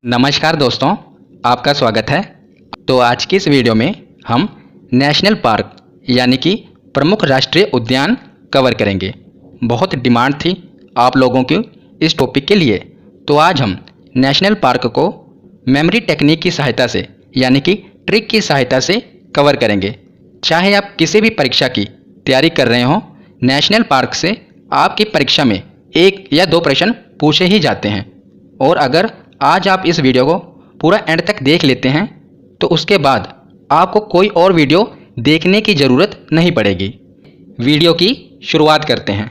नमस्कार दोस्तों, आपका स्वागत है। तो आज की इस वीडियो में हम नेशनल पार्क यानी कि प्रमुख राष्ट्रीय उद्यान कवर करेंगे। बहुत डिमांड थी आप लोगों की इस टॉपिक के लिए, तो आज हम नेशनल पार्क को मेमोरी टेक्निक की सहायता से यानी कि ट्रिक की सहायता से कवर करेंगे। चाहे आप किसी भी परीक्षा की तैयारी कर रहे हों, नेशनल पार्क से आपकी परीक्षा में 1 या 2 प्रश्न पूछे ही जाते हैं। और अगर आज आप इस वीडियो को पूरा एंड तक देख लेते हैं तो उसके बाद आपको कोई और वीडियो देखने की ज़रूरत नहीं पड़ेगी। वीडियो की शुरुआत करते हैं।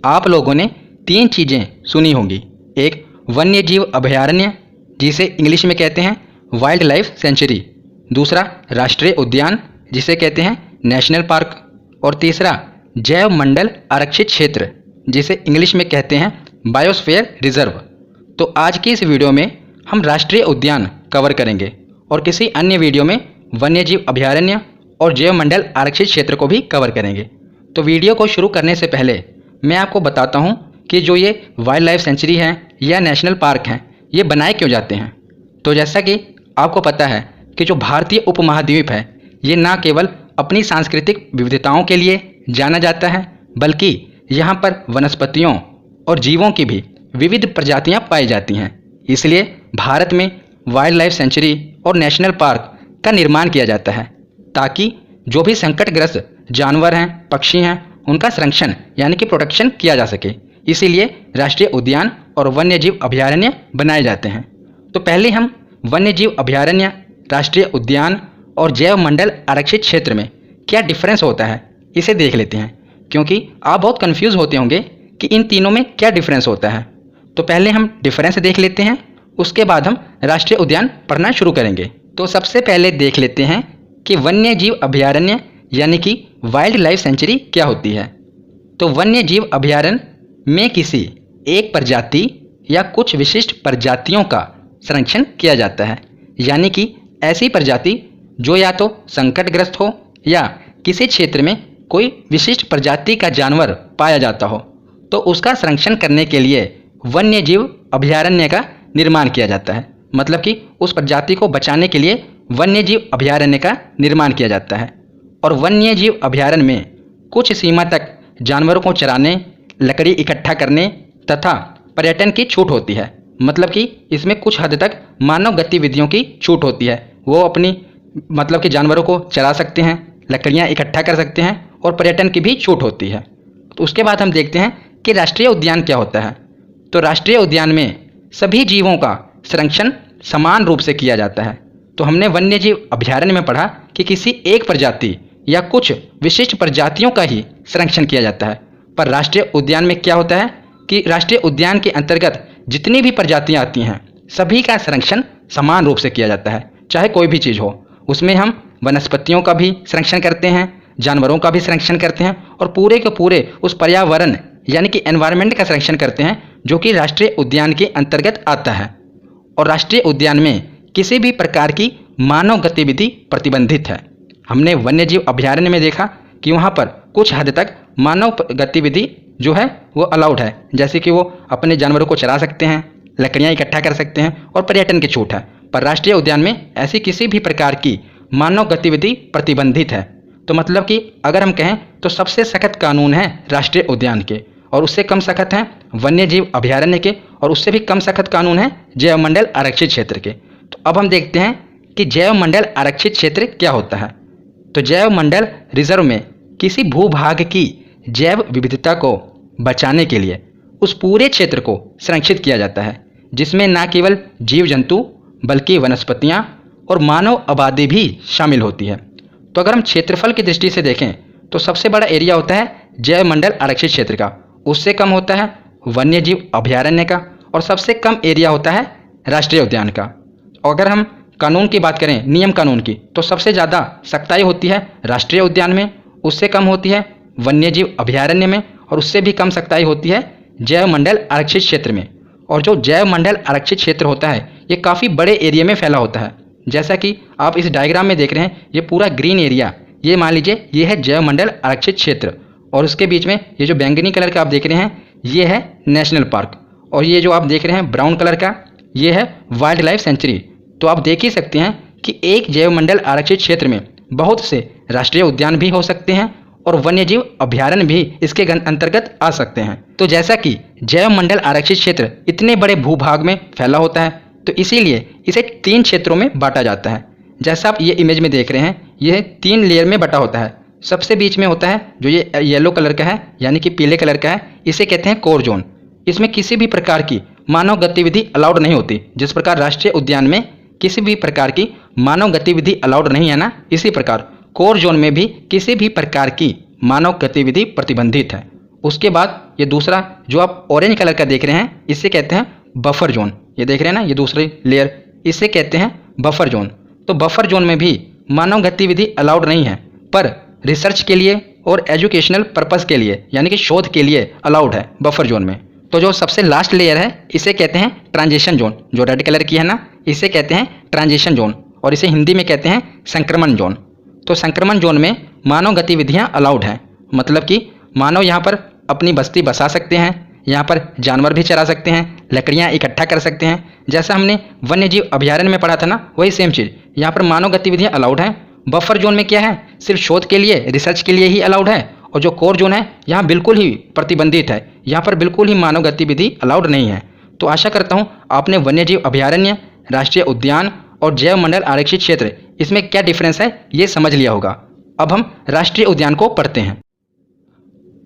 आप लोगों ने 3 चीज़ें सुनी होंगी। एक वन्य जीव अभयारण्य, जिसे इंग्लिश में कहते हैं वाइल्ड लाइफ सेंचुरी। दूसरा राष्ट्रीय उद्यान, जिसे कहते हैं नेशनल पार्क। और तीसरा जैव मंडल आरक्षित क्षेत्र, जिसे इंग्लिश में कहते हैं बायोस्फीयर रिजर्व। तो आज की इस वीडियो में हम राष्ट्रीय उद्यान कवर करेंगे और किसी अन्य वीडियो में वन्यजीव अभयारण्य और जैव मंडल आरक्षित क्षेत्र को भी कवर करेंगे। तो वीडियो को शुरू करने से पहले मैं आपको बताता हूं कि जो ये वाइल्ड लाइफ सेंचुरी है या नेशनल पार्क हैं, ये बनाए क्यों जाते हैं। तो जैसा कि आपको पता है कि जो भारतीय उपमहाद्वीप है, ये ना केवल अपनी सांस्कृतिक विविधताओं के लिए जाना जाता है, बल्कि यहाँ पर वनस्पतियों और जीवों की भी विविध प्रजातियां पाई जाती हैं। इसलिए भारत में वाइल्ड लाइफ सेंचुरी और नेशनल पार्क का निर्माण किया जाता है, ताकि जो भी संकटग्रस्त जानवर हैं, पक्षी हैं, उनका संरक्षण यानी कि प्रोटेक्शन किया जा सके। इसीलिए राष्ट्रीय उद्यान और वन्यजीव अभयारण्य बनाए जाते हैं। तो पहले हम वन्यजीव अभयारण्य, राष्ट्रीय उद्यान और जैव मंडल आरक्षित क्षेत्र में क्या डिफरेंस होता है, इसे देख लेते हैं। क्योंकि आप बहुत कन्फ्यूज़ होते होंगे कि इन तीनों में क्या डिफरेंस होता है। तो पहले हम डिफरेंस देख लेते हैं, उसके बाद हम राष्ट्रीय उद्यान पढ़ना शुरू करेंगे। तो सबसे पहले देख लेते हैं कि वन्य जीव अभयारण्य यानी कि वाइल्ड लाइफ सेंचुरी क्या होती है। तो वन्य जीव अभयारण्य में किसी एक प्रजाति या कुछ विशिष्ट प्रजातियों का संरक्षण किया जाता है, यानी कि ऐसी प्रजाति जो या तो संकटग्रस्त हो या किसी क्षेत्र में कोई विशिष्ट प्रजाति का जानवर पाया जाता हो, तो उसका संरक्षण करने के लिए वन्य जीव अभयारण्य का निर्माण किया जाता है। मतलब कि उस प्रजाति को बचाने के लिए वन्य जीव अभयारण्य का निर्माण किया जाता है। और वन्य जीव अभयारण्य में कुछ सीमा तक जानवरों को चराने, लकड़ी इकट्ठा करने तथा पर्यटन की छूट होती है। मतलब कि इसमें कुछ हद तक मानव गतिविधियों की छूट होती है। वो अपनी मतलब कि जानवरों को चरा सकते हैं, लकड़ियाँ इकट्ठा कर सकते हैं और पर्यटन की भी छूट होती है। तो उसके बाद हम देखते हैं कि राष्ट्रीय उद्यान क्या होता है। तो राष्ट्रीय उद्यान में सभी जीवों का संरक्षण समान रूप से किया जाता है। तो हमने वन्यजीव अभयारण्य में पढ़ा कि किसी एक प्रजाति या कुछ विशिष्ट प्रजातियों का ही संरक्षण किया जाता है। पर राष्ट्रीय उद्यान में क्या होता है कि राष्ट्रीय उद्यान के अंतर्गत जितनी भी प्रजातियां आती हैं, सभी का संरक्षण समान रूप से किया जाता है, चाहे कोई भी चीज़ हो। उसमें हम वनस्पतियों का भी संरक्षण करते हैं, जानवरों का भी संरक्षण करते हैं और पूरे के पूरे उस पर्यावरण यानी कि एनवायरनमेंट का संरक्षण करते हैं, जो कि राष्ट्रीय उद्यान के अंतर्गत आता है। और राष्ट्रीय उद्यान में किसी भी प्रकार की मानव गतिविधि प्रतिबंधित है। हमने वन्यजीव अभयारण्य में देखा कि वहाँ पर कुछ हद तक मानव गतिविधि जो है वो अलाउड है, जैसे कि वो अपने जानवरों को चरा सकते हैं, लकड़ियाँ इकट्ठा कर सकते हैं और पर्यटन की छूट है। पर राष्ट्रीय उद्यान में ऐसी किसी भी प्रकार की मानव गतिविधि प्रतिबंधित है। तो मतलब कि अगर हम कहें तो सबसे सख्त कानून है राष्ट्रीय उद्यान के, और उससे कम सख्त हैं वन्यजीव अभयारण्य के, और उससे भी कम सख्त कानून है जैव मंडल आरक्षित क्षेत्र के। तो अब हम देखते हैं कि जैव मंडल आरक्षित क्षेत्र क्या होता है। तो जैव मंडल रिजर्व में किसी भूभाग की जैव विविधता को बचाने के लिए उस पूरे क्षेत्र को संरक्षित किया जाता है, जिसमें न केवल जीव जंतु बल्कि वनस्पतियाँ और मानव आबादी भी शामिल होती है। तो अगर हम क्षेत्रफल की दृष्टि से देखें तो सबसे बड़ा एरिया होता है जैव मंडल आरक्षित क्षेत्र का, उससे कम होता है वन्यजीव अभयारण्य का, और सबसे कम एरिया होता है राष्ट्रीय उद्यान का। और अगर हम कानून की बात करें, नियम कानून की, तो सबसे ज़्यादा सख्ताई होती है राष्ट्रीय उद्यान में, उससे कम होती है वन्यजीव अभयारण्य में, और उससे भी कम सख्ताई होती है जैव मंडल आरक्षित क्षेत्र में। और जो जैव मंडल आरक्षित क्षेत्र होता है ये काफ़ी बड़े एरिया में फैला होता है। जैसा कि आप इस डायग्राम में देख रहे हैं, ये पूरा ग्रीन एरिया, ये मान लीजिए ये है जैव मंडल आरक्षित क्षेत्र, और उसके बीच में ये जो बैंगनी कलर का आप देख रहे हैं ये है नेशनल पार्क, और ये जो आप देख रहे हैं ब्राउन कलर का ये है वाइल्ड लाइफ सेंचुरी। तो आप देख ही सकते हैं कि एक जैव मंडल आरक्षित क्षेत्र में बहुत से राष्ट्रीय उद्यान भी हो सकते हैं और वन्यजीव अभयारण्य भी इसके अंतर्गत आ सकते हैं। तो जैसा कि जैव मंडल आरक्षित क्षेत्र इतने बड़े भूभाग में फैला होता है, तो इसीलिए इसे 3 क्षेत्रों में बांटा जाता है। जैसा आप ये इमेज में देख रहे हैं, यह 3 लेयर में बटा होता है। सबसे बीच में होता है जो ये येलो कलर का है, यानी कि पीले कलर का है, इसे कहते हैं कोर जोन। इसमें किसी भी प्रकार की मानव गतिविधि अलाउड नहीं होती। जिस प्रकार राष्ट्रीय उद्यान में किसी भी प्रकार की मानव गतिविधि अलाउड नहीं है ना, इसी प्रकार कोर जोन में भी किसी भी प्रकार की मानव गतिविधि प्रतिबंधित है। उसके बाद ये दूसरा जो आप ऑरेंज कलर का देख रहे हैं, इसे कहते हैं बफर जोन। ये देख रहे हैं ना, ये दूसरी लेयर, इसे कहते हैं बफर जोन। तो बफर जोन में भी मानव गतिविधि अलाउड नहीं है, पर रिसर्च के लिए और एजुकेशनल पर्पस के लिए, यानी कि शोध के लिए अलाउड है बफर जोन में। तो जो सबसे लास्ट लेयर है, इसे कहते हैं ट्रांजिशन जोन। जो रेड कलर की है ना, इसे कहते हैं ट्रांजिशन जोन, और इसे हिंदी में कहते हैं संक्रमण जोन। तो संक्रमण जोन में मानव गतिविधियां अलाउड हैं, मतलब कि मानव यहाँ पर अपनी बस्ती बसा सकते हैं, यहाँ पर जानवर भी चरा सकते हैं, लकड़ियाँ इकट्ठा कर सकते हैं। जैसा हमने वन्यजीव अभयारण्य में पढ़ा था ना, वही सेम चीज़ यहाँ पर मानव गतिविधियाँ अलाउड हैं। बफर जोन में क्या है, सिर्फ शोध के लिए, रिसर्च के लिए ही अलाउड है, और जो कोर जोन है यहाँ बिल्कुल ही प्रतिबंधित है, यहाँ पर बिल्कुल ही मानव गतिविधि अलाउड नहीं है। तो आशा करता हूँ आपने वन्यजीव अभयारण्य, राष्ट्रीय उद्यान और जैव मंडल आरक्षित क्षेत्र, इसमें क्या डिफरेंस है ये समझ लिया होगा। अब हम राष्ट्रीय उद्यान को पढ़ते हैं।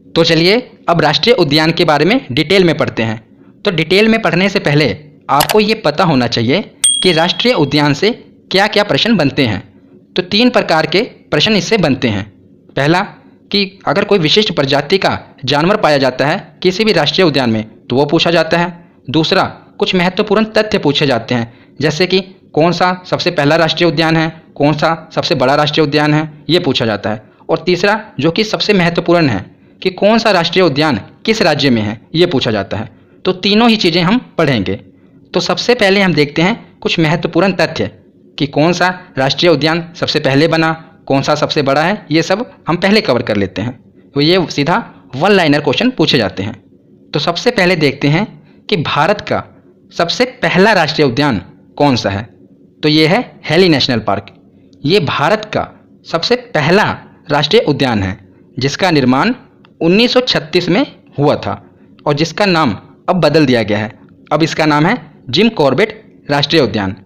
तो चलिए अब राष्ट्रीय उद्यान के बारे में डिटेल में पढ़ते हैं। तो डिटेल में पढ़ने से पहले आपको ये पता होना चाहिए कि राष्ट्रीय उद्यान से क्या क्या प्रश्न बनते हैं। तो 3 प्रकार के प्रश्न इससे बनते हैं। पहला कि अगर कोई विशिष्ट प्रजाति का जानवर पाया जाता है किसी भी राष्ट्रीय उद्यान में, तो वो पूछा जाता है। दूसरा, कुछ महत्वपूर्ण तथ्य पूछे जाते हैं, जैसे कि कौन सा सबसे पहला राष्ट्रीय उद्यान है, कौन सा सबसे बड़ा राष्ट्रीय उद्यान है, ये पूछा जाता है। और तीसरा, जो कि सबसे महत्वपूर्ण है, कि कौन सा राष्ट्रीय उद्यान किस राज्य में है, ये पूछा जाता है। तो तीनों ही चीज़ें हम पढ़ेंगे। तो सबसे पहले हम देखते हैं कुछ महत्वपूर्ण तथ्य, कि कौन सा राष्ट्रीय उद्यान सबसे पहले बना, कौन सा सबसे बड़ा है, ये सब हम पहले कवर कर लेते हैं। तो ये सीधा 1 लाइनर क्वेश्चन पूछे जाते हैं। तो सबसे पहले देखते हैं कि भारत का सबसे पहला राष्ट्रीय उद्यान कौन सा है। तो ये है हेली नेशनल पार्क। ये भारत का सबसे पहला राष्ट्रीय उद्यान है, जिसका निर्माण 1936 में हुआ था और जिसका नाम अब बदल दिया गया है। अब इसका नाम है जिम कॉर्बेट राष्ट्रीय उद्यान।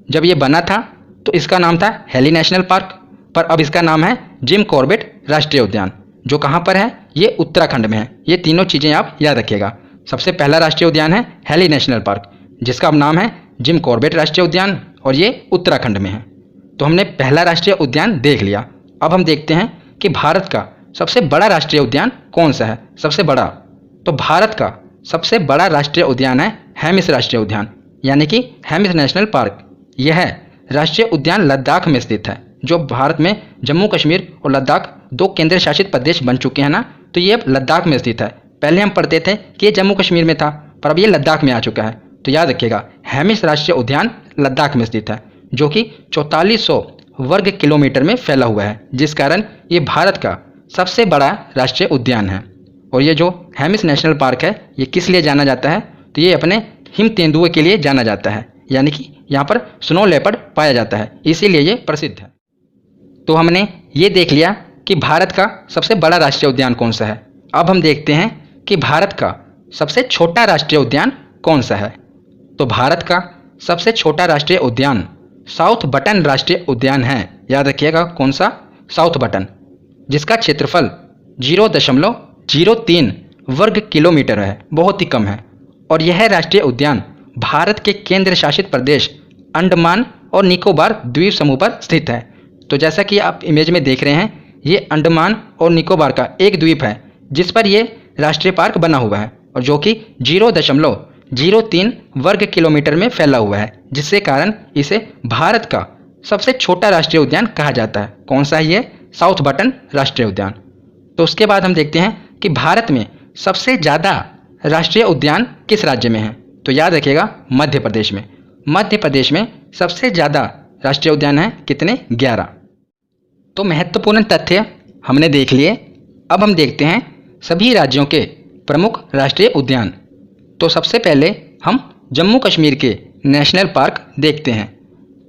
जब ये बना था तो इसका नाम था हेली नेशनल पार्क, पर अब इसका नाम है जिम कॉर्बेट राष्ट्रीय उद्यान, जो कहाँ पर है, ये उत्तराखंड में है। ये तीनों चीज़ें आप याद रखिएगा। सबसे पहला राष्ट्रीय उद्यान है हेली नेशनल पार्क, जिसका अब नाम है जिम कॉर्बेट राष्ट्रीय उद्यान, और ये उत्तराखंड में है। तो हमने पहला राष्ट्रीय उद्यान देख लिया। अब हम देखते हैं कि भारत का सबसे बड़ा राष्ट्रीय उद्यान कौन सा है। सबसे बड़ा, तो भारत का सबसे बड़ा राष्ट्रीय उद्यान है हेमिस राष्ट्रीय उद्यान, यानी कि हेमिस नेशनल पार्क। यह राष्ट्रीय उद्यान लद्दाख में स्थित है, जो भारत में जम्मू कश्मीर और लद्दाख 2 केंद्र शासित प्रदेश बन चुके हैं ना, तो ये अब लद्दाख में स्थित है। पहले हम पढ़ते थे कि ये जम्मू कश्मीर में था, पर अब ये लद्दाख में आ चुका है। तो याद रखिएगा, हेमिस राष्ट्रीय उद्यान लद्दाख में स्थित है, जो कि 4400 वर्ग किलोमीटर में फैला हुआ है, जिस कारण ये भारत का सबसे बड़ा राष्ट्रीय उद्यान है। और ये जो हेमिस नेशनल पार्क है, ये किस लिए जाना जाता है, तो ये अपने हिम तेंदुए के लिए जाना जाता है, यानी कि यहाँ पर स्नो लेपर्ड पाया जाता है, इसीलिए ये प्रसिद्ध है। तो हमने ये देख लिया कि भारत का सबसे बड़ा राष्ट्रीय उद्यान कौन सा है। अब हम देखते हैं कि भारत का सबसे छोटा राष्ट्रीय उद्यान कौन सा है। तो भारत का सबसे छोटा राष्ट्रीय उद्यान साउथ बटन राष्ट्रीय उद्यान है। याद रखिएगा कौन सा, साउथ बटन, जिसका क्षेत्रफल 0.03 वर्ग किलोमीटर है, बहुत ही कम है। और यह राष्ट्रीय उद्यान भारत के केंद्र शासित प्रदेश अंडमान और निकोबार द्वीप समूह पर स्थित है। तो जैसा कि आप इमेज में देख रहे हैं, ये अंडमान और निकोबार का एक द्वीप है, जिस पर ये राष्ट्रीय पार्क बना हुआ है, और जो कि 0.03 वर्ग किलोमीटर में फैला हुआ है, जिससे कारण इसे भारत का सबसे छोटा राष्ट्रीय उद्यान कहा जाता है। कौन सा है ये, साउथ बटन राष्ट्रीय उद्यान। तो उसके बाद हम देखते हैं कि भारत में सबसे ज़्यादा राष्ट्रीय उद्यान किस राज्य में है। तो याद रखिएगा, मध्य प्रदेश में। मध्य प्रदेश में सबसे ज़्यादा राष्ट्रीय उद्यान है, कितने, 11। तो महत्वपूर्ण तथ्य हमने देख लिए। अब हम देखते हैं सभी राज्यों के प्रमुख राष्ट्रीय उद्यान। तो सबसे पहले हम जम्मू कश्मीर के नेशनल पार्क देखते हैं।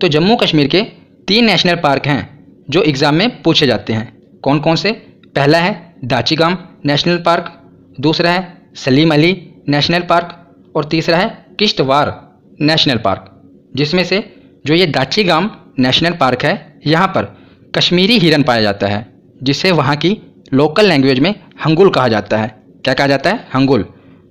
तो जम्मू कश्मीर के 3 नेशनल पार्क हैं जो एग्ज़ाम में पूछे जाते हैं। कौन कौन से? पहला है दाचीगाम नेशनल पार्क, दूसरा है सलीम अली नेशनल पार्क और तीसरा है किश्तवाड़ नेशनल पार्क। जिसमें से जो ये दाचीगाम नेशनल पार्क है, यहाँ पर कश्मीरी हिरन पाया जाता है, जिसे वहाँ की लोकल लैंग्वेज में हंगुल कहा जाता है। क्या कहा जाता है? हंगुल।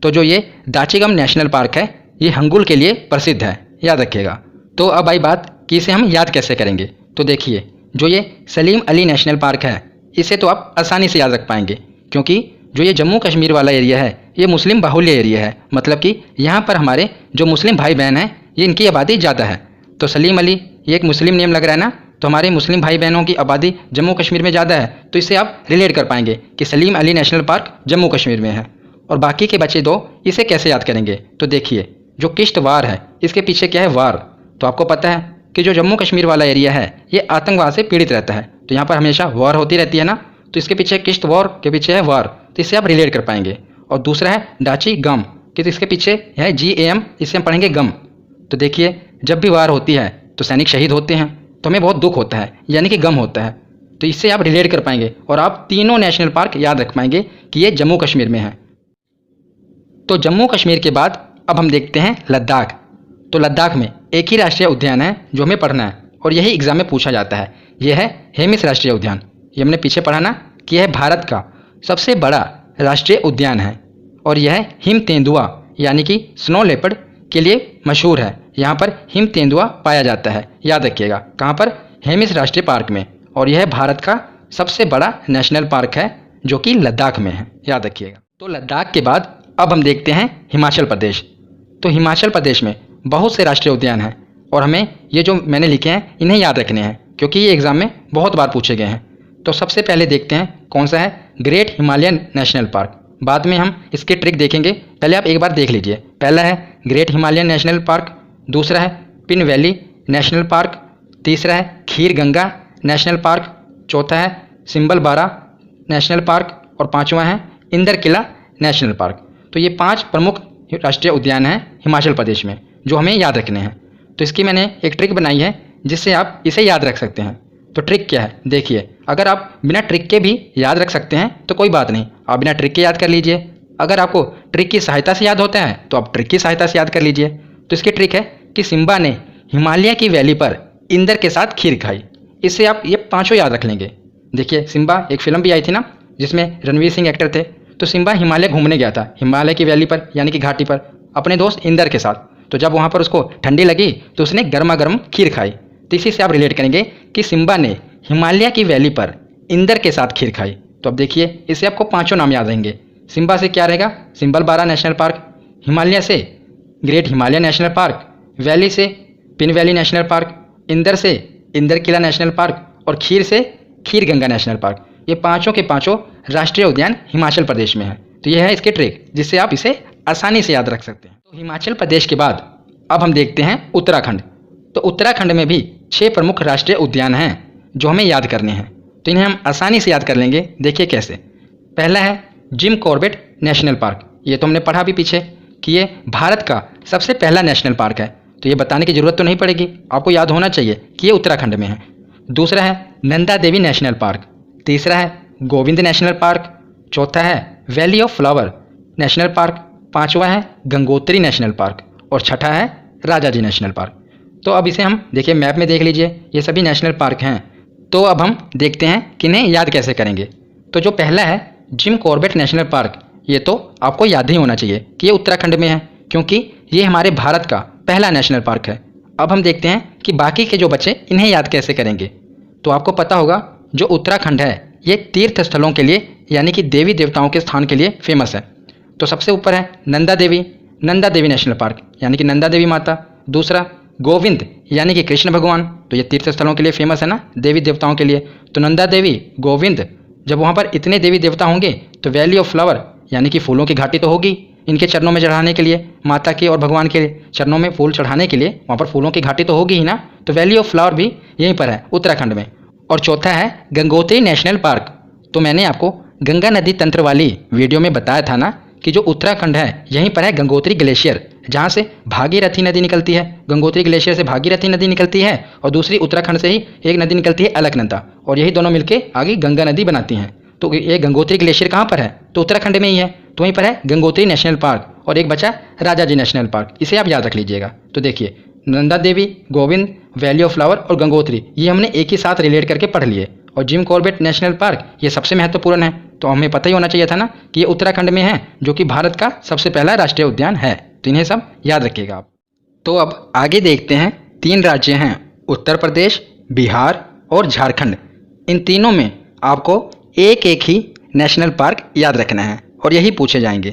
तो जो ये दाचीगाम नेशनल पार्क है, ये हंगुल के लिए प्रसिद्ध है, याद रखिएगा। तो अब आई बात कि इसे हम याद कैसे करेंगे। तो देखिए, जो ये सलीम अली नेशनल पार्क है, इसे तो आप आसानी से याद रख पाएंगे, क्योंकि जो ये जम्मू कश्मीर वाला एरिया है, ये मुस्लिम बाहुल्य एरिया है। मतलब कि यहाँ पर हमारे जो मुस्लिम भाई बहन हैं, ये इनकी आबादी ज़्यादा है। तो सलीम अली ये एक मुस्लिम नेम लग रहा है ना, तो हमारे मुस्लिम भाई बहनों की आबादी जम्मू कश्मीर में ज़्यादा है, तो इससे आप रिलेट कर पाएंगे कि सलीम अली नेशनल पार्क जम्मू कश्मीर में है। और बाकी के बचे 2, इसे कैसे याद करेंगे? तो देखिए, जो किश्तवाड़ है, इसके पीछे क्या है? वार। तो आपको पता है कि जो जम्मू कश्मीर वाला एरिया है, ये आतंकवाद से पीड़ित रहता है, तो यहाँ पर हमेशा वार होती रहती है ना, तो इसके पीछे किश्तवाड़ के पीछे है वार, तो इससे आप रिलेट कर पाएंगे। और दूसरा है दाचीगाम, कि इसके पीछे है GAM, इससे हम पढ़ेंगे गम। तो देखिए, जब भी वार होती है तो सैनिक शहीद होते हैं, तो हमें बहुत दुख होता है, यानी कि गम होता है। तो इससे आप रिलेट कर पाएंगे और आप तीनों नेशनल पार्क याद रख पाएंगे कि ये जम्मू कश्मीर में है। तो जम्मू कश्मीर के बाद अब हम देखते हैं लद्दाख। तो लद्दाख में एक ही राष्ट्रीय उद्यान है जो हमें पढ़ना है, और यही एग्जाम में पूछा जाता है। यह है हेमिस राष्ट्रीय उद्यान। ये हमने पीछे पढ़ा ना कि यह भारत का सबसे बड़ा राष्ट्रीय उद्यान है, और यह हिम तेंदुआ यानी कि स्नो लेपर्ड के लिए मशहूर है। यहाँ पर हिम तेंदुआ पाया जाता है, याद रखिएगा। कहाँ पर? हेमिस राष्ट्रीय पार्क में। और यह भारत का सबसे बड़ा नेशनल पार्क है जो कि लद्दाख में है, याद रखिएगा। तो लद्दाख के बाद अब हम देखते हैं हिमाचल प्रदेश। तो हिमाचल प्रदेश में बहुत से राष्ट्रीय उद्यान हैं, और हमें ये जो मैंने लिखे हैं इन्हें याद रखने हैं, क्योंकि ये एग्ज़ाम में बहुत बार पूछे गए हैं। तो सबसे पहले देखते हैं कौन सा है? Great Himalayan national park. बाद में हम इसके ट्रिक देखेंगे, पहले आप एक बार देख लीजिए। पहला है ग्रेट हिमालयन नेशनल पार्क, दूसरा है पिन वैली नेशनल पार्क, तीसरा है खीर गंगा नेशनल पार्क, चौथा है सिम्बलबारा नेशनल पार्क, और पाँचवा है इंदर किला नेशनल पार्क। तो ये 5 प्रमुख राष्ट्रीय उद्यान हैं हिमाचल प्रदेश में जो हमें याद रखने हैं। तो इसकी मैंने एक ट्रिक बनाई है जिससे आप इसे याद रख सकते हैं। तो ट्रिक क्या है? देखिए, अगर आप बिना ट्रिक के भी याद रख सकते हैं तो कोई बात नहीं, आप बिना ट्रिक के याद कर लीजिए। अगर आपको ट्रिक की सहायता से याद होता है तो आप ट्रिक की सहायता से याद कर लीजिए। तो इसकी ट्रिक है कि सिम्बा ने हिमालय की वैली पर इंदर के साथ खीर खाई। इससे आप ये 5 याद रख लेंगे। देखिए, सिम्बा एक फिल्म भी आई थी ना, जिसमें रणवीर सिंह एक्टर थे। तो सिम्बा हिमालय घूमने गया था, हिमालय की वैली पर यानी कि घाटी पर, अपने दोस्त इंदर के साथ। तो जब वहाँ पर उसको ठंडी लगी तो उसने गर्मा गर्म खीर खाई। तो इसी से आप रिलेट करेंगे कि सिम्बा ने हिमालय की वैली पर इंदर के साथ खीर खाई। तो अब देखिए, इससे आपको 5 नाम याद रहेंगे। सिम्बा से क्या रहेगा? सिम्बलबारा नेशनल पार्क, हिमालय से great Himalaya national park, valley से Pin valley national park, Inder से इंदर किला नेशनल पार्क, और खीर से खीर गंगा नेशनल पार्क। ये 5 के 5 राष्ट्रीय उद्यान हिमाचल प्रदेश में है। तो ये है इसके ट्रिक, जिससे आप इसे आसानी से याद रख सकते हैं। तो हिमाचल प्रदेश के बाद अब हम देखते हैं उत्तराखंड। तो उत्तराखंड में भी 6 प्रमुख राष्ट्रीय उद्यान हैं जो हमें याद करने हैं। तो इन्हें हम आसानी से याद कर लेंगे। देखिए कैसे। पहला है जिम कॉर्बेट नेशनल पार्क। ये तो हमने पढ़ा भी पीछे कि ये भारत का सबसे पहला नेशनल पार्क है, तो ये बताने की ज़रूरत तो नहीं पड़ेगी, आपको याद होना चाहिए कि ये उत्तराखंड में है। दूसरा है नंदा देवी नेशनल पार्क, तीसरा है गोविंद नेशनल पार्क, चौथा है valley of flower national park, पाँचवा है गंगोत्री नेशनल पार्क, और छठा है राजाजी नेशनल पार्क। तो अब इसे हम देखिए मैप में देख लीजिए, ये सभी नेशनल पार्क हैं। तो अब हम देखते हैं कि इन्हें याद कैसे करेंगे। तो जो पहला है जिम कॉर्बेट नेशनल पार्क, ये तो आपको याद ही होना चाहिए कि ये उत्तराखंड में है, क्योंकि ये हमारे भारत का पहला नेशनल पार्क है। अब हम देखते हैं कि बाकी के जो बचे इन्हें याद कैसे करेंगे। तो आपको पता होगा जो उत्तराखंड है ये तीर्थ स्थलों के लिए यानी कि देवी देवताओं के स्थान के लिए फेमस है। तो सबसे ऊपर है नंदा देवी नेशनल पार्क यानी कि नंदा देवी माता। दूसरा गोविंद यानी कि कृष्ण भगवान, तो ये तीर्थ स्थलों के लिए फेमस है ना, देवी देवताओं के लिए। तो नंदा देवी, गोविंद, जब वहाँ पर इतने देवी देवता होंगे तो वैली ऑफ फ्लावर यानी कि फूलों की घाटी तो होगी इनके चरणों में चढ़ाने के लिए, माता के और भगवान के चरणों में फूल चढ़ाने के लिए वहाँ पर फूलों की घाटी तो होगी ही ना। तो वैली ऑफ फ्लावर भी यहीं पर है उत्तराखंड में। और चौथा है गंगोत्री नेशनल पार्क। तो मैंने आपको गंगा नदी तंत्र वाली वीडियो में बताया था ना कि जो उत्तराखंड है यहीं पर है गंगोत्री ग्लेशियर जहाँ से भागीरथी नदी निकलती है, गंगोत्री ग्लेशियर से भागीरथी नदी निकलती है, और दूसरी उत्तराखंड से ही एक नदी निकलती है अलकनंदा, और यही दोनों मिलके आगे गंगा नदी बनाती हैं। तो ये गंगोत्री ग्लेशियर कहाँ पर है? तो उत्तराखंड में ही है, तो वहीं पर है गंगोत्री नेशनल पार्क, और एक बचा राजाजी नेशनल पार्क। इसे आप याद रख लीजिएगा। तो देखिए, Nanda Devi, Govind, valley of flower और गंगोत्री, ये हमने एक ही साथ रिलेट करके पढ़ लिए। और जिम कॉर्बेट नेशनल पार्क ये सबसे महत्वपूर्ण है, तो हमें पता ही होना चाहिए था ना कि ये उत्तराखंड में है, जो कि भारत का सबसे पहला राष्ट्रीय उद्यान है। तो इन्हें सब याद रखिएगा आप। तो अब आगे देखते हैं, 3 राज्य हैं, उत्तर प्रदेश, बिहार और झारखंड। इन तीनों में आपको एक एक ही नेशनल पार्क याद रखना है और यही पूछे जाएंगे।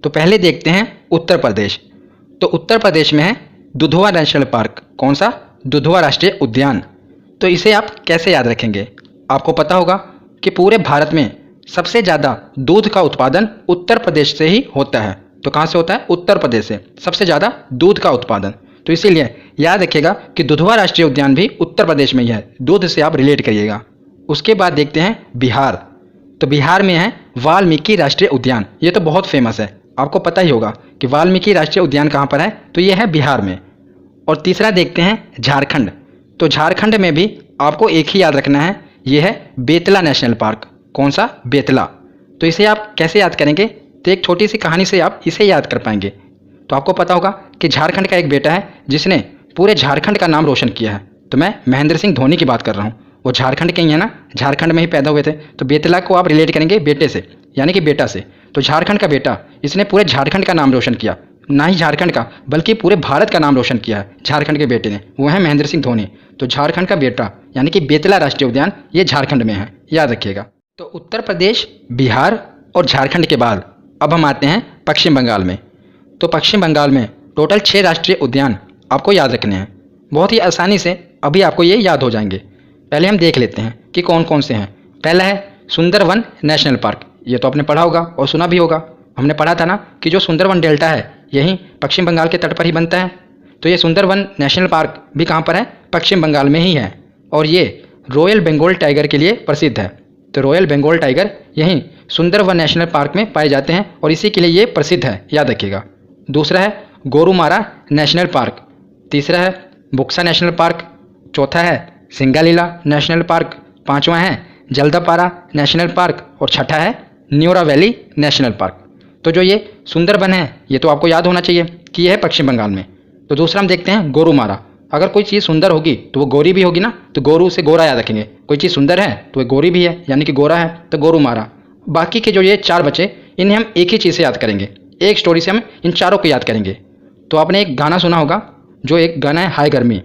तो पहले देखते हैं उत्तर प्रदेश। तो उत्तर प्रदेश में है दुधवा नेशनल पार्क। कौन सा? दुधवा राष्ट्रीय उद्यान। तो इसे आप कैसे याद रखेंगे? आपको पता होगा कि पूरे भारत में सबसे ज़्यादा दूध का उत्पादन उत्तर प्रदेश से ही होता है। तो कहाँ से होता है? उत्तर प्रदेश से सबसे ज़्यादा दूध का उत्पादन। तो इसीलिए याद रखिएगा कि दुधवा राष्ट्रीय उद्यान भी उत्तर प्रदेश में ही है। दूध से आप रिलेट करिएगा। उसके बाद देखते हैं बिहार। तो बिहार में है वाल्मीकि राष्ट्रीय उद्यान। ये तो बहुत फेमस है, आपको पता ही होगा कि वाल्मीकि राष्ट्रीय उद्यान कहाँ पर है। तो ये है बिहार में। और तीसरा देखते हैं झारखंड। तो झारखंड में भी आपको एक ही याद रखना है, ये है बेतला नेशनल पार्क। कौन सा? बेतला। तो इसे आप कैसे याद करेंगे? तो एक छोटी सी कहानी से आप इसे याद कर पाएंगे। तो आपको पता होगा कि झारखंड का एक बेटा है जिसने पूरे झारखंड का नाम रोशन किया है। तो मैं महेंद्र सिंह धोनी की बात कर रहा हूँ। वो झारखंड के ही है ना, झारखंड में ही पैदा हुए थे। तो बेतला को आप रिलेट करेंगे बेटे से, यानी कि बेटा से। तो झारखंड का बेटा, इसने पूरे झारखंड का नाम रोशन किया, ना ही झारखंड का बल्कि पूरे भारत का नाम रोशन किया है झारखंड के बेटे ने। वो है महेंद्र सिंह धोनी। तो झारखंड का बेटा यानी कि बेतला राष्ट्रीय उद्यान ये झारखंड में है, याद रखिएगा। तो उत्तर प्रदेश, बिहार और झारखंड के बाद अब हम आते हैं पश्चिम बंगाल में। तो पश्चिम बंगाल में टोटल 6 राष्ट्रीय उद्यान आपको याद रखने हैं। बहुत ही आसानी से अभी आपको ये याद हो जाएंगे। पहले हम देख लेते हैं कि कौन कौन से हैं। पहला है सुंदरवन नेशनल पार्क। ये तो आपने पढ़ा होगा और सुना भी होगा। हमने पढ़ा था ना कि जो सुंदरवन डेल्टा है यही पश्चिम बंगाल के तट पर ही बनता है। तो ये सुंदरवन नेशनल पार्क भी कहाँ पर है? पश्चिम बंगाल में ही है। और ये रॉयल बंगाल टाइगर के लिए प्रसिद्ध है। तो रॉयल बंगाल टाइगर यहीं सुंदरवन नेशनल पार्क में पाए जाते हैं और इसी के लिए ये प्रसिद्ध है, याद रखिएगा। दूसरा है गोरुमारा नेशनल पार्क। तीसरा है बुक्सा नेशनल पार्क। चौथा है सिंगालीला नेशनल पार्क। पांचवा है जल्दापारा नेशनल पार्क और छठा है न्योरा वैली नेशनल पार्क। तो जो ये सुंदरबन है ये तो आपको याद होना चाहिए कि यह है पश्चिम बंगाल में। तो दूसरा हम देखते हैं गोरुमारा। अगर कोई चीज़ सुंदर होगी तो वो गोरी भी होगी ना, तो गोरू से गोरा याद रखेंगे। कोई चीज़ सुंदर है तो वो गोरी भी है, यानी कि गोरा है, तो गोरुमारा। बाकी के जो ये 4 बचे इन्हें हम एक ही चीज़ से याद करेंगे, एक स्टोरी से हम इन चारों को याद करेंगे। तो आपने एक गाना सुना होगा, जो एक गाना है हाई गर्मी,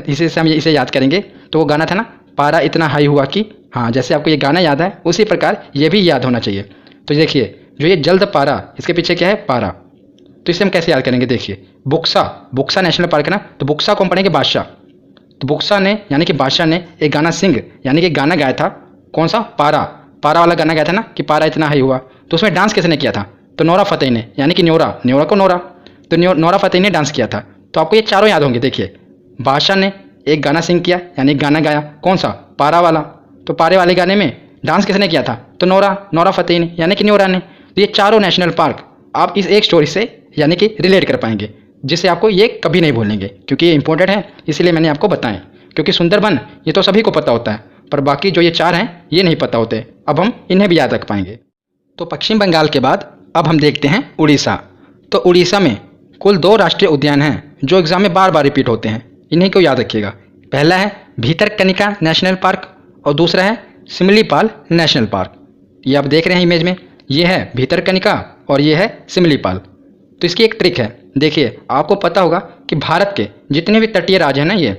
इसी से हम इसे याद करेंगे। तो वो गाना था ना, पारा इतना हाई हुआ कि, हाँ, जैसे आपको ये गाना याद है उसी प्रकार ये भी याद होना चाहिए। तो देखिए जो ये जल्द पारा, इसके पीछे क्या है? पारा। तो इसे हम कैसे याद करेंगे? देखिए बुक्सा नेशनल पार्क है ना, तो बुक्सा को हम पढ़ेंगे बादशाह। तो बुक्सा ने यानी कि बादशाह ने एक गाना सिंग यानी कि गाना गाया था। कौन सा? पारा वाला गाना गाया था ना कि पारा इतना हाई हुआ। तो उसमें डांस किसने किया था? तो नोरा फतेही ने, यानी कि न्योरा को नोरा, तो नोरा फतेही ने डांस किया था। तो आपको ये चारों याद होंगे। देखिए बादशाह ने एक गाना सिंग किया यानी गाना गाया, कौन सा? पारा वाला। तो पारे वाले गाने में डांस किसने किया था? तो नोरा फतेही ने, यानी कि न्योरा ने। तो ये चारों नेशनल पार्क आप इस एक स्टोरी से यानी कि रिलेट कर पाएंगे, जिससे आपको ये कभी नहीं भूलेंगे, क्योंकि ये इंपॉर्टेंट है, इसीलिए मैंने आपको बताएं। क्योंकि सुंदरबन ये तो सभी को पता होता है, पर बाकी जो ये 4 हैं ये नहीं पता होते। अब हम इन्हें भी याद रख पाएंगे। तो पश्चिम बंगाल के बाद अब हम देखते हैं उड़ीसा। तो उड़ीसा में कुल 2 राष्ट्रीय उद्यान हैं जो एग्जाम में बार बार रिपीट होते हैं, इन्हीं को याद रखिएगा। पहला है भीतरकनिका नेशनल पार्क और दूसरा है सिमलीपाल नेशनल पार्क। ये आप देख रहे हैं इमेज में, ये है भीतरकनिका और ये है सिमलीपाल। तो इसकी एक ट्रिक है, देखिए आपको पता होगा कि भारत के जितने भी तटीय राज्य हैं ना,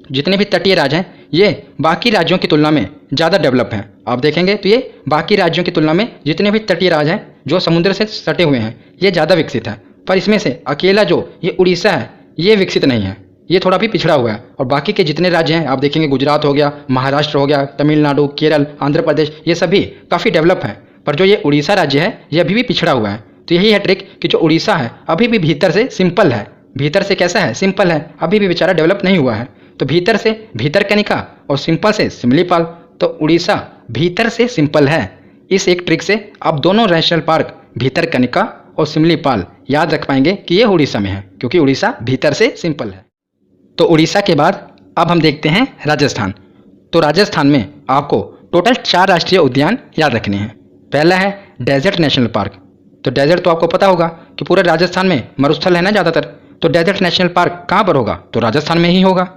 जितने भी तटीय राज्य हैं ये बाकी राज्यों की तुलना में ज़्यादा डेवलप हैं। आप देखेंगे तो ये बाकी राज्यों की तुलना में जितने भी तटीय राज्य हैं जो समुद्र से सटे हुए हैं ये ज़्यादा विकसित है। पर इसमें से अकेला जो ये उड़ीसा है ये विकसित नहीं है, ये थोड़ा भी पिछड़ा हुआ है। और बाकी के जितने राज्य हैं आप देखेंगे, गुजरात हो गया, महाराष्ट्र हो गया, तमिलनाडु, केरल, आंध्र प्रदेश, ये सभी काफ़ी डेवलप हैं। पर जो ये उड़ीसा राज्य है ये अभी भी पिछड़ा हुआ है। तो यही है ट्रिक कि जो उड़ीसा है अभी भी भीतर से सिंपल है। भीतर से कैसा है? सिंपल है, अभी भी बेचारा डेवलप नहीं हुआ है। तो भीतर से भीतरकनिका और सिंपल से सिमलीपाल। तो उड़ीसा भीतर से सिंपल है। इस एक ट्रिक से आप दोनों नेशनल पार्क भीतरकनिका और सिमलीपाल याद रख पाएंगे कि ये उड़ीसा में है, क्योंकि उड़ीसा भीतर से सिंपल है। तो उड़ीसा के बाद अब हम देखते हैं राजस्थान। तो राजस्थान में आपको टोटल 4 राष्ट्रीय उद्यान याद रखने हैं। पहला है डेजर्ट नेशनल पार्क। तो डेजर्ट तो आपको पता होगा कि पूरे राजस्थान में मरुस्थल है ना ज़्यादातर, तो डेजर्ट नेशनल पार्क कहाँ पर होगा, तो राजस्थान में ही होगा।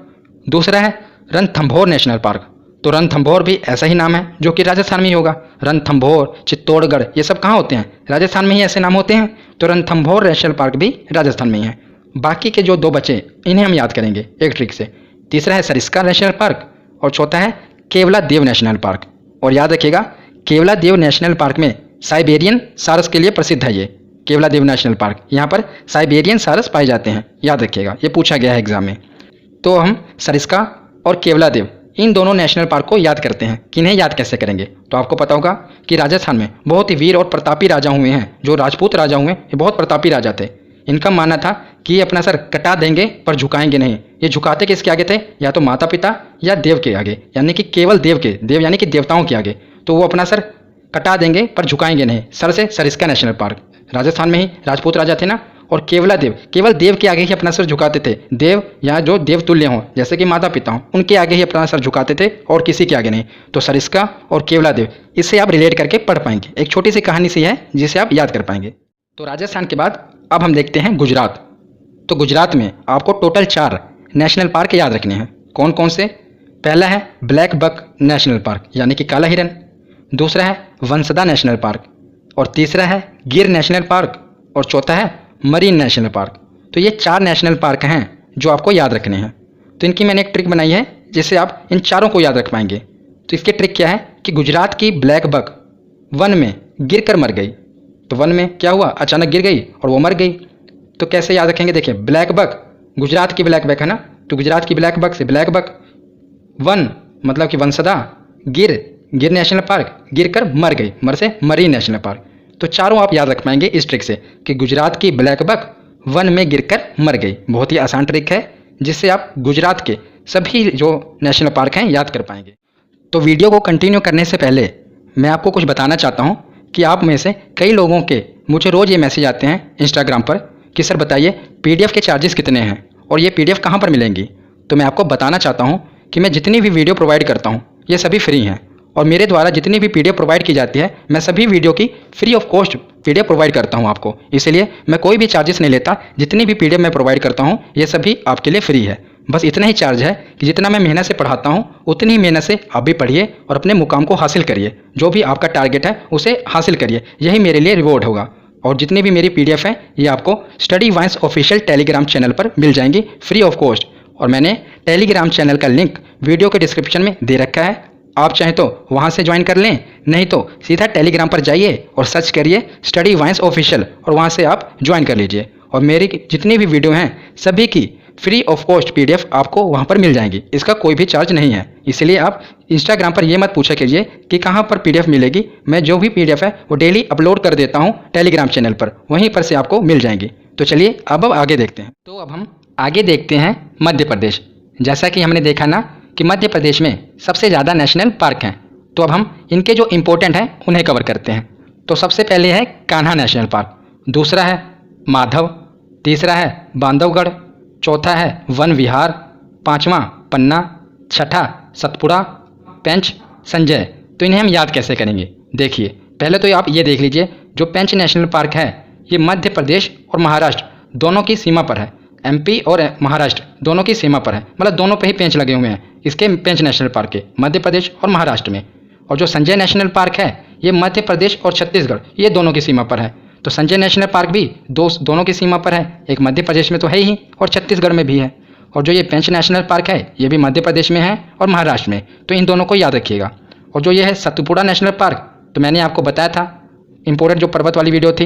दूसरा है रणथंभौर नेशनल पार्क। तो रणथंभौर भी ऐसा ही नाम है जो कि राजस्थान में ही होगा। रणथंभौर, चित्तौड़गढ़, ये सब कहाँ होते हैं, राजस्थान में ही ऐसे नाम होते हैं। तो रणथंभौर नेशनल पार्क भी राजस्थान में ही है। बाकी के जो 2 बचे इन्हें हम याद करेंगे एक ट्रिक से। तीसरा है सरिस्का नेशनल पार्क और चौथा है केवला देव नेशनल पार्क। और याद रखिएगा केवला देव नेशनल पार्क में साइबेरियन सारस के लिए प्रसिद्ध है। ये केवला देव नेशनल पार्क, यहाँ पर साइबेरियन सारस पाए जाते हैं, याद रखिएगा, ये पूछा गया है एग्जाम में। तो हम सरिस्का और केवला देव इन दोनों नेशनल पार्क को याद करते हैं। किन्हें याद कैसे करेंगे, तो आपको पता होगा कि राजस्थान में बहुत ही वीर और प्रतापी राजा हुए हैं। जो राजपूत राजा हुए ये बहुत प्रतापी राजा थे। इनका मानना था कि ये अपना सर कटा देंगे पर झुकाएंगे नहीं। ये झुकाते किसके आगे थे, या तो माता पिता या देव के आगे, यानी कि केवल देव के, देव यानी कि देवताओं के आगे। तो वो अपना सर कटा देंगे पर झुकाएंगे नहीं। सर से सरिस्का नेशनल पार्क, राजस्थान में ही राजपूत राजा थे ना। और केवल देव के आगे ही अपना सर झुकाते थे। देव या जो देवतुल्य हों, जैसे कि माता पिता हों, उनके आगे ही अपना सर झुकाते थे और किसी के आगे नहीं। तो सरिस्का और केवला देव, इससे आप रिलेट करके पढ़ पाएंगे। एक छोटी सी कहानी सी है जिसे आप याद कर पाएंगे। तो राजस्थान के बाद अब हम देखते हैं गुजरात। तो गुजरात में आपको टोटल 4 नेशनल पार्क याद रखने हैं। कौन कौन से, पहला है ब्लैक बक नेशनल पार्क यानी कि काला हिरन। दूसरा है वंसदा नेशनल पार्क और तीसरा है गिर नेशनल पार्क और चौथा है मरीन नेशनल पार्क। तो ये 4 नेशनल पार्क हैं जो आपको याद रखने हैं। तो इनकी मैंने एक ट्रिक बनाई है जिससे आप इन चारों को याद रख पाएंगे। तो इसकी ट्रिक क्या है कि गुजरात की ब्लैक बक वन में गिर कर मर गई। तो वन में क्या हुआ, अचानक गिर गई और वो मर गई। तो कैसे याद रखेंगे, देखिए ब्लैक बक, गुजरात की ब्लैक बक है ना, तो गुजरात की ब्लैक बक से ब्लैक बक, वन मतलब कि वंसदा, गिर नेशनल पार्क, गिर कर मर गई, मर से मरीन नेशनल पार्क। तो चारों आप याद रख पाएंगे इस ट्रिक से कि गुजरात की ब्लैक बक वन में गिरकर मर गई। बहुत ही आसान ट्रिक है जिससे आप गुजरात के सभी जो नेशनल पार्क हैं याद कर पाएंगे। तो वीडियो को कंटिन्यू करने से पहले मैं आपको कुछ बताना चाहता हूं कि आप में से कई लोगों के मुझे रोज़ ये मैसेज आते हैं इंस्टाग्राम पर कि सर बताइए पीडीएफ के चार्जेस कितने हैं और ये पीडीएफ कहाँ पर मिलेंगी। तो मैं आपको बताना चाहता हूँ कि मैं जितनी भी वीडियो प्रोवाइड करता हूँ ये सभी फ्री हैं और मेरे द्वारा जितनी भी पीडीएफ प्रोवाइड की जाती है मैं सभी वीडियो की free of cost PDF provide करता हूँ आपको। इसलिए मैं कोई भी चार्जेस नहीं लेता। जितनी भी पीडीएफ मैं प्रोवाइड करता हूँ ये सभी आपके लिए फ्री है। बस इतना ही चार्ज है कि जितना मैं मेहनत से पढ़ाता हूँ उतनी ही मेहनत से आप भी पढ़िए और अपने मुकाम को हासिल करिए। जो भी आपका टारगेट है उसे हासिल करिए, यही मेरे लिए रिवॉर्ड होगा। और जितनी भी मेरी पीडीएफ है ये आपको Study Vines official Telegram channel पर मिल जाएंगी फ्री ऑफ कॉस्ट। और मैंने टेलीग्राम चैनल का लिंक वीडियो के डिस्क्रिप्शन में दे रखा है। आप चाहें तो वहां से ज्वाइन कर लें, नहीं तो सीधा टेलीग्राम पर जाइए और सर्च करिए स्टडी वाइंस ऑफिशियल और वहां से आप ज्वाइन कर लीजिए। और मेरी जितनी भी वीडियो हैं सभी की फ्री ऑफ कॉस्ट पीडीएफ आपको वहां पर मिल जाएंगी। इसका कोई भी चार्ज नहीं है। इसलिए आप इंस्टाग्राम पर ये मत पूछा कीजिए कि कहाँ पर पीडीएफ मिलेगी। मैं जो भी पीडीएफ है वो डेली अपलोड कर देता हूँ टेलीग्राम चैनल पर, वहीं पर से आपको मिल जाएंगी। तो चलिए अब आगे देखते हैं। तो अब हम आगे देखते हैं मध्य प्रदेश। जैसा कि हमने देखा ना कि मध्य प्रदेश में सबसे ज़्यादा नेशनल पार्क हैं, तो अब हम इनके जो इम्पोर्टेंट हैं उन्हें कवर करते हैं। तो सबसे पहले है कान्हा नेशनल पार्क, दूसरा है माधव, तीसरा है बांधवगढ़, चौथा है वन विहार, पांचवा पन्ना, छठा सतपुड़ा, पेंच, संजय। तो इन्हें हम याद कैसे करेंगे, देखिए पहले तो आप ये देख लीजिए जो पेंच नेशनल पार्क है ये मध्य प्रदेश और महाराष्ट्र दोनों की सीमा पर है। एमपी और महाराष्ट्र दोनों की सीमा पर है, मतलब दोनों पे ही पेंच लगे हुए हैं इसके पेंच नेशनल पार्क के, मध्य प्रदेश और महाराष्ट्र में। और जो संजय नेशनल पार्क है ये मध्य प्रदेश और छत्तीसगढ़ ये दोनों की सीमा पर है। तो संजय नेशनल पार्क भी दोनों की सीमा पर है, एक मध्य प्रदेश में तो है ही और छत्तीसगढ़ में भी है। और जो ये पेंच नेशनल पार्क है ये भी मध्य प्रदेश में है और महाराष्ट्र में, तो इन दोनों को याद रखिएगा। और जो ये है सतपुड़ा नेशनल पार्क, तो मैंने आपको बताया था इंपॉर्टेंट जो पर्वत वाली वीडियो थी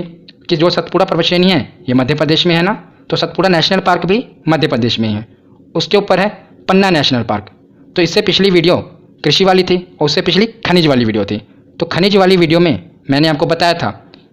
कि जो सतपुड़ा पर्वत श्रेणी है ये मध्य प्रदेश में है ना, तो सतपुड़ा नेशनल पार्क भी मध्य प्रदेश में ही है। उसके ऊपर है पन्ना नेशनल पार्क। तो इससे पिछली वीडियो कृषि वाली थी और उससे पिछली खनिज वाली वीडियो थी। तो खनिज वाली वीडियो में मैंने आपको बताया था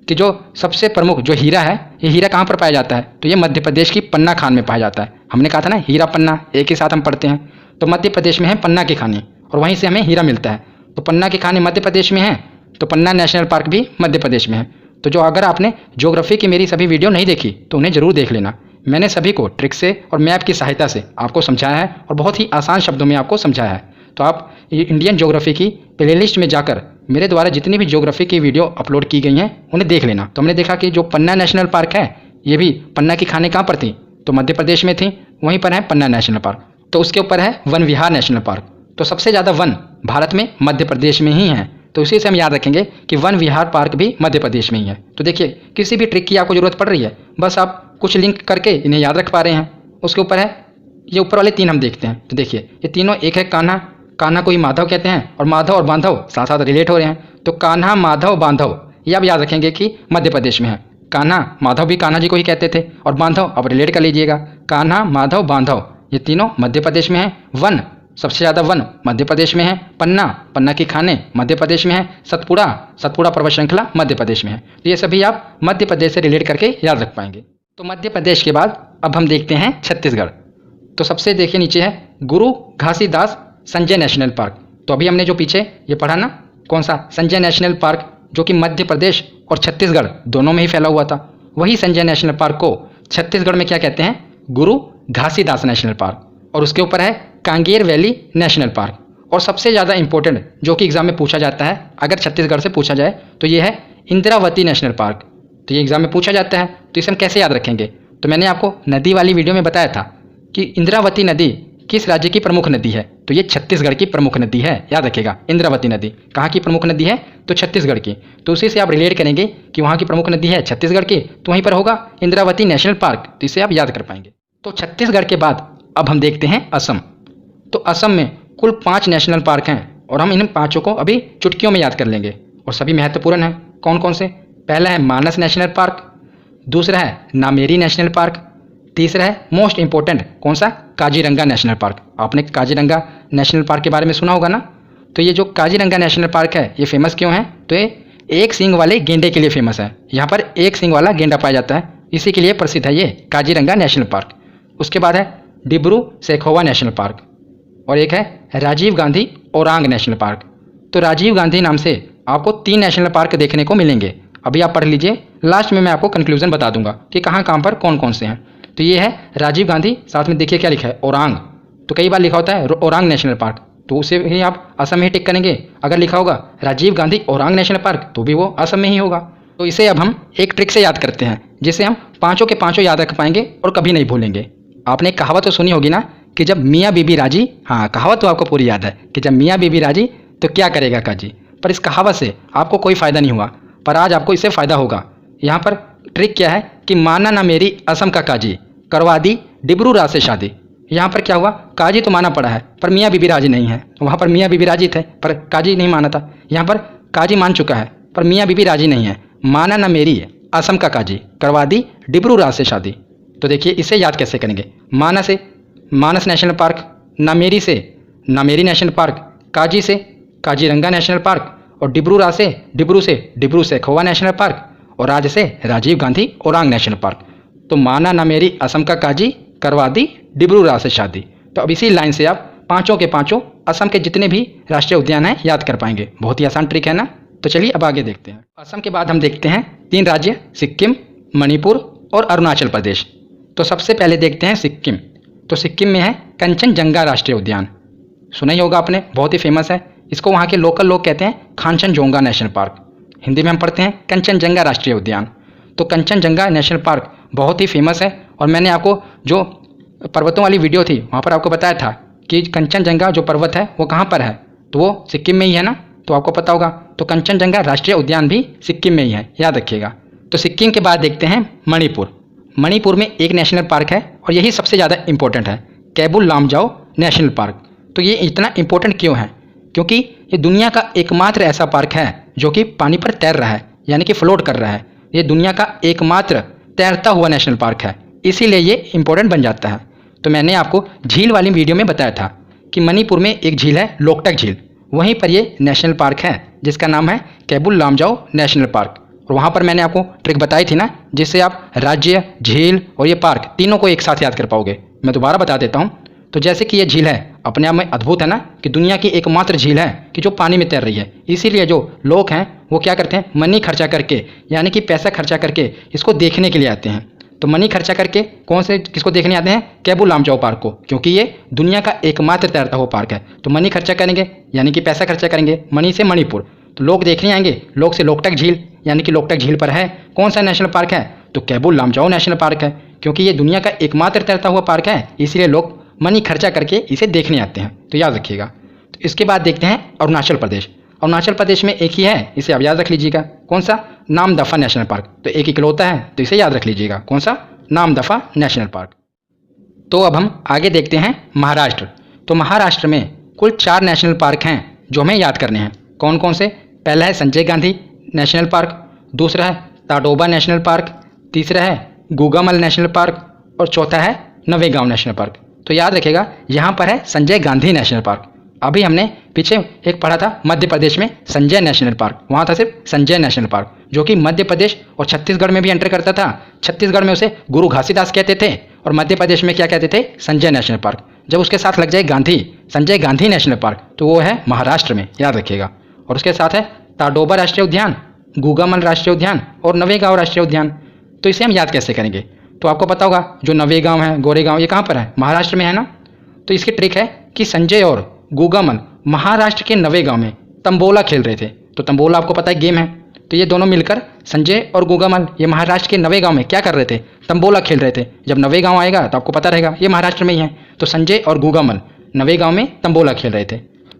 कि जो सबसे प्रमुख जो हीरा है ये हीरा कहाँ पर पाया जाता है, तो ये मध्य प्रदेश की पन्ना खान में पाया जाता है। हमने कहा था ना हीरा पन्ना एक ही साथ हम पढ़ते हैं, तो मध्य प्रदेश में है पन्ना की खानी और वहीं से हमें हीरा मिलता है। तो पन्ना की खानी मध्य प्रदेश में है तो पन्ना नेशनल पार्क भी मध्य प्रदेश में है। तो जो अगर आपने ज्योग्राफी की मेरी सभी वीडियो नहीं देखी तो उन्हें ज़रूर देख लेना। मैंने सभी को ट्रिक से और मैप की सहायता से आपको समझाया है और बहुत ही आसान शब्दों में आपको समझाया है। तो आप ये इंडियन ज्योग्राफी की प्लेलिस्ट में जाकर मेरे द्वारा जितनी भी ज्योग्राफी की वीडियो अपलोड की गई हैं उन्हें देख लेना। तो हमने देखा कि जो पन्ना नेशनल पार्क है, ये भी पन्ना की खानें कहाँ पर थी, तो मध्य प्रदेश में थी, वहीं पर है पन्ना नेशनल पार्क। तो उसके ऊपर है वन विहार नेशनल पार्क। तो सबसे ज़्यादा वन भारत में मध्य प्रदेश में ही है, तो उसी से हम याद रखेंगे कि वन विहार पार्क भी मध्य प्रदेश में ही है। तो देखिए, किसी भी ट्रिक की आपको ज़रूरत पड़ रही है, बस आप कुछ लिंक करके इन्हें याद रख पा रहे हैं। उसके ऊपर है, ये ऊपर वाले तीन हम देखते हैं। तो देखिए, ये तीनों एक है कान्हा, कान्हा को ही माधव कहते हैं, और माधव और बांधव साथ साथ रिलेट हो रहे हैं। तो कान्हा माधव बांधव, ये आप याद रखेंगे कि मध्य प्रदेश में है। कान्हा माधव भी कान्हा जी को ही कहते थे, और बांधव अब रिलेट कर लीजिएगा, कान्हा माधव बांधव ये तीनों मध्य प्रदेश में हैं। वन, सबसे ज़्यादा वन मध्य प्रदेश में है। पन्ना, पन्ना की खानें मध्य प्रदेश में है। सतपुड़ा, सतपुड़ा पर्वत श्रृंखला मध्य प्रदेश में है। तो ये सभी आप मध्य प्रदेश से रिलेट करके याद रख पाएंगे। तो मध्य प्रदेश के बाद अब हम देखते हैं छत्तीसगढ़। तो सबसे देखिए नीचे है गुरु घासीदास संजय नेशनल पार्क। तो अभी हमने जो पीछे ये पढ़ा ना, कौन सा, संजय नेशनल पार्क, जो कि मध्य प्रदेश और छत्तीसगढ़ दोनों में ही फैला हुआ था। वही संजय नेशनल पार्क को छत्तीसगढ़ में क्या कहते हैं, गुरु घासीदास नेशनल पार्क। और उसके ऊपर है कांगेर वैली नेशनल पार्क। और सबसे ज़्यादा इंपॉर्टेंट जो कि एग्जाम में पूछा जाता है, अगर छत्तीसगढ़ से पूछा जाए, तो ये है इंद्रावती नेशनल पार्क। तो ये एग्जाम में पूछा जाता है, तो इसे हम कैसे याद रखेंगे। तो मैंने आपको नदी वाली वीडियो में बताया था कि इंद्रावती नदी किस राज्य की प्रमुख नदी है, तो ये छत्तीसगढ़ की प्रमुख नदी है। याद रखिएगा, इंद्रावती नदी कहाँ की प्रमुख नदी है, तो छत्तीसगढ़ की। तो उसी से आप रिलेट करेंगे कि वहाँ की प्रमुख नदी है छत्तीसगढ़ की, तो वहीं पर होगा इंद्रावती नेशनल पार्क। तो इसे आप याद कर पाएंगे। तो छत्तीसगढ़ के बाद अब हम देखते हैं असम। तो असम में कुल 5 नेशनल पार्क हैं, और हम इन पाँचों को अभी चुटकियों में याद कर लेंगे, और सभी महत्वपूर्ण हैं। कौन कौन से, पहला है मानस नेशनल पार्क, दूसरा है नामेरी नेशनल पार्क, तीसरा है मोस्ट इंपॉर्टेंट कौन सा, काजीरंगा नेशनल पार्क। आपने काजीरंगा नेशनल पार्क के बारे में सुना होगा ना। तो ये जो काजीरंगा नेशनल पार्क है, ये फेमस क्यों है, तो ये एक सींग वाले गेंडे के लिए फेमस है। यहाँ पर एक सींग वाला गेंडा पाया जाता है, इसी के लिए प्रसिद्ध है ये काजीरंगा नेशनल पार्क। उसके बाद है डिब्रू सैखोवा नेशनल पार्क, और एक है राजीव गांधी ओरांग नेशनल पार्क। तो राजीव गांधी नाम से आपको 3 नेशनल पार्क देखने को मिलेंगे। अभी आप पढ़ लीजिए, लास्ट में मैं आपको कंक्लूजन बता दूंगा कि कहाँ कहाँ पर कौन कौन से हैं। तो ये है राजीव गांधी, साथ में देखिए क्या लिखा है, ओरांग। तो कई बार लिखा होता है ओरांग नेशनल पार्क, तो उसे ही आप असम में ही टिक करेंगे। अगर लिखा होगा राजीव गांधी ओरांग नेशनल पार्क, तो भी वो असम में ही होगा। तो इसे अब हम एक ट्रिक से याद करते हैं, जिसे हम पाँचों के पाँचों याद रख पाएंगे और कभी नहीं भूलेंगे। आपने कहावत तो सुनी होगी ना कि जब मियाँ बीबी राजी, हाँ कहावत तो आपको पूरी याद है कि जब मियाँ बीबी राजी तो क्या करेगा काजी। पर इस कहावत से आपको कोई फ़ायदा नहीं हुआ, पर आज आपको इससे फ़ायदा होगा। यहाँ पर ट्रिक क्या है कि माना ना मेरी असम का काजी, करवा दी डिब्रू राज से शादी। यहाँ पर क्या हुआ, काजी तो माना पड़ा है पर मियाँ बीबी राजी नहीं है। वहाँ पर मियाँ बीबी राजी थे पर काजी नहीं माना था। यहाँ पर काजी मान चुका है पर मियाँ बीबी राजी नहीं है। माना ना मेरी असम का काजी, करवा दी डिब्रू राज से शादी। तो देखिए इसे याद कैसे करेंगे, माना से मानस नेशनल पार्क, नामेरी से नामेरी नेशनल पार्क, काजी से काजीरंगा नेशनल पार्क, और डिब्रू राज से डिब्रू सैखोवा नेशनल पार्क, और राज से राजीव गांधी ओरांग नेशनल पार्क। तो माना नामेरी असम का काजी, करवा दी डिब्रू राज से शादी। तो अब इसी लाइन से आप पाँचों के पाँचों असम के जितने भी राष्ट्रीय उद्यान हैं याद कर पाएंगे। बहुत ही आसान ट्रिक है ना। तो चलिए अब आगे देखते हैं। असम के बाद हम देखते हैं 3 राज्य, सिक्किम, मणिपुर और अरुणाचल प्रदेश। तो सबसे पहले देखते हैं सिक्किम। तो सिक्किम में है कंचनजंगा राष्ट्रीय उद्यान, सुना ही होगा आपने, बहुत ही फेमस है। इसको वहाँ के लोकल लोग कहते हैं खांचनजोंगा नेशनल पार्क, हिंदी में हम पढ़ते हैं कंचनजंगा राष्ट्रीय उद्यान। तो कंचनजंगा नेशनल पार्क बहुत ही फेमस है, और मैंने आपको जो पर्वतों वाली वीडियो थी वहाँ पर आपको बताया था कि कंचनजंगा जो पर्वत है वो कहाँ पर है, तो वो सिक्किम में ही है ना, तो आपको पता होगा। तो कंचनजंगा राष्ट्रीय उद्यान भी सिक्किम में ही है, याद रखिएगा। तो सिक्किम के बाद देखते हैं मणिपुर। मणिपुर में एक नेशनल पार्क है और यही सबसे ज़्यादा इम्पोर्टेंट है, कैबुल लामजाओ नेशनल पार्क। तो ये इतना इम्पोर्टेंट क्यों है, क्योंकि ये दुनिया का एकमात्र ऐसा पार्क है जो कि पानी पर तैर रहा है, यानी कि फ्लोट कर रहा है। ये दुनिया का एकमात्र तैरता हुआ नेशनल पार्क है, इसीलिए ये इम्पोर्टेंट बन जाता है। तो मैंने आपको झील वाली वीडियो में बताया था कि मणिपुर में एक झील है लोकटक झील, वहीं पर ये नेशनल पार्क है जिसका नाम है कैबुल लामजाओ नेशनल पार्क। और वहाँ पर मैंने आपको ट्रिक बताई थी ना, जिससे आप राज्य, झील और ये पार्क तीनों को एक साथ याद कर पाओगे। मैं दोबारा बता देता हूँ। तो जैसे कि ये झील है अपने आप में अद्भुत है ना, कि दुनिया की एकमात्र झील है कि जो पानी में तैर रही है। इसीलिए जो लोग हैं वो क्या करते हैं, मनी खर्चा करके यानी कि पैसा खर्चा करके इसको देखने के लिए आते हैं। तो मनी खर्चा करके कौन से किसको देखने आते हैं, कैबू लामजाओ पार्क को, क्योंकि ये दुनिया का एकमात्र तैरता हुआ पार्क है। तो मनी खर्चा करेंगे यानी कि पैसा खर्चा करेंगे, मनी से मणिपुर, तो लोग देखने आएंगे। लोग से लोकटक झील यानी कि लोकटक झील पर है कौन सा नेशनल पार्क है, तो कैबू लामजाओ नेशनल पार्क है, क्योंकि ये दुनिया का एकमात्र तैरता हुआ पार्क है, इसलिए लोग मनी खर्चा करके इसे देखने आते हैं। तो याद रखिएगा। तो इसके बाद देखते हैं अरुणाचल प्रदेश। अरुणाचल प्रदेश में एक ही है, इसे आप याद रख लीजिएगा, कौन सा, नामदफा नेशनल पार्क। तो एक इकलौता है तो इसे याद रख लीजिएगा, कौन सा, नामदफा नेशनल पार्क। तो अब हम आगे देखते हैं महाराष्ट्र। तो महाराष्ट्र में कुल 4 नेशनल पार्क हैं जो हमें याद करने हैं। कौन कौन से, पहला है संजय गांधी नेशनल पार्क, दूसरा है ताडोबा नेशनल पार्क, तीसरा है गूगामल नेशनल पार्क और चौथा है नवेगांव नेशनल पार्क। तो याद रखिएगा यहाँ पर है संजय गांधी नेशनल पार्क। अभी हमने पीछे एक पढ़ा था मध्य प्रदेश में संजय नेशनल पार्क, वहाँ था सिर्फ संजय नेशनल पार्क, जो कि मध्य प्रदेश और छत्तीसगढ़ में भी एंटर करता था। छत्तीसगढ़ में उसे गुरु घासीदास कहते थे और मध्य प्रदेश में क्या कहते थे, संजय नेशनल पार्क। जब उसके साथ लग जाए गांधी, संजय गांधी नेशनल पार्क, तो वो है महाराष्ट्र में, याद रखिएगा। और उसके साथ है ताडोबा राष्ट्रीय उद्यान, गूगामल राष्ट्रीय उद्यान और नवेगांव राष्ट्रीय उद्यान। तो इसे हम याद कैसे करेंगे, तो आपको पता होगा जो नवेगांव है, गोरेगांव, ये कहाँ पर है, महाराष्ट्र में है ना। तो इसकी ट्रिक है कि संजय और गूगामल महाराष्ट्र के नवेगांव में तंबोला खेल रहे थे। तो तंबोला आपको पता है गेम है, तो ये दोनों मिलकर संजय और गूगामल ये महाराष्ट्र के नवेगांव में क्या कर रहे थे, तंबोला खेल रहे थे। जब नवेगांव आएगा तो आपको पता रहेगा ये महाराष्ट्र में ही है। तो संजय और गूगामल नवेगांव में तंबोला खेल रहे थे।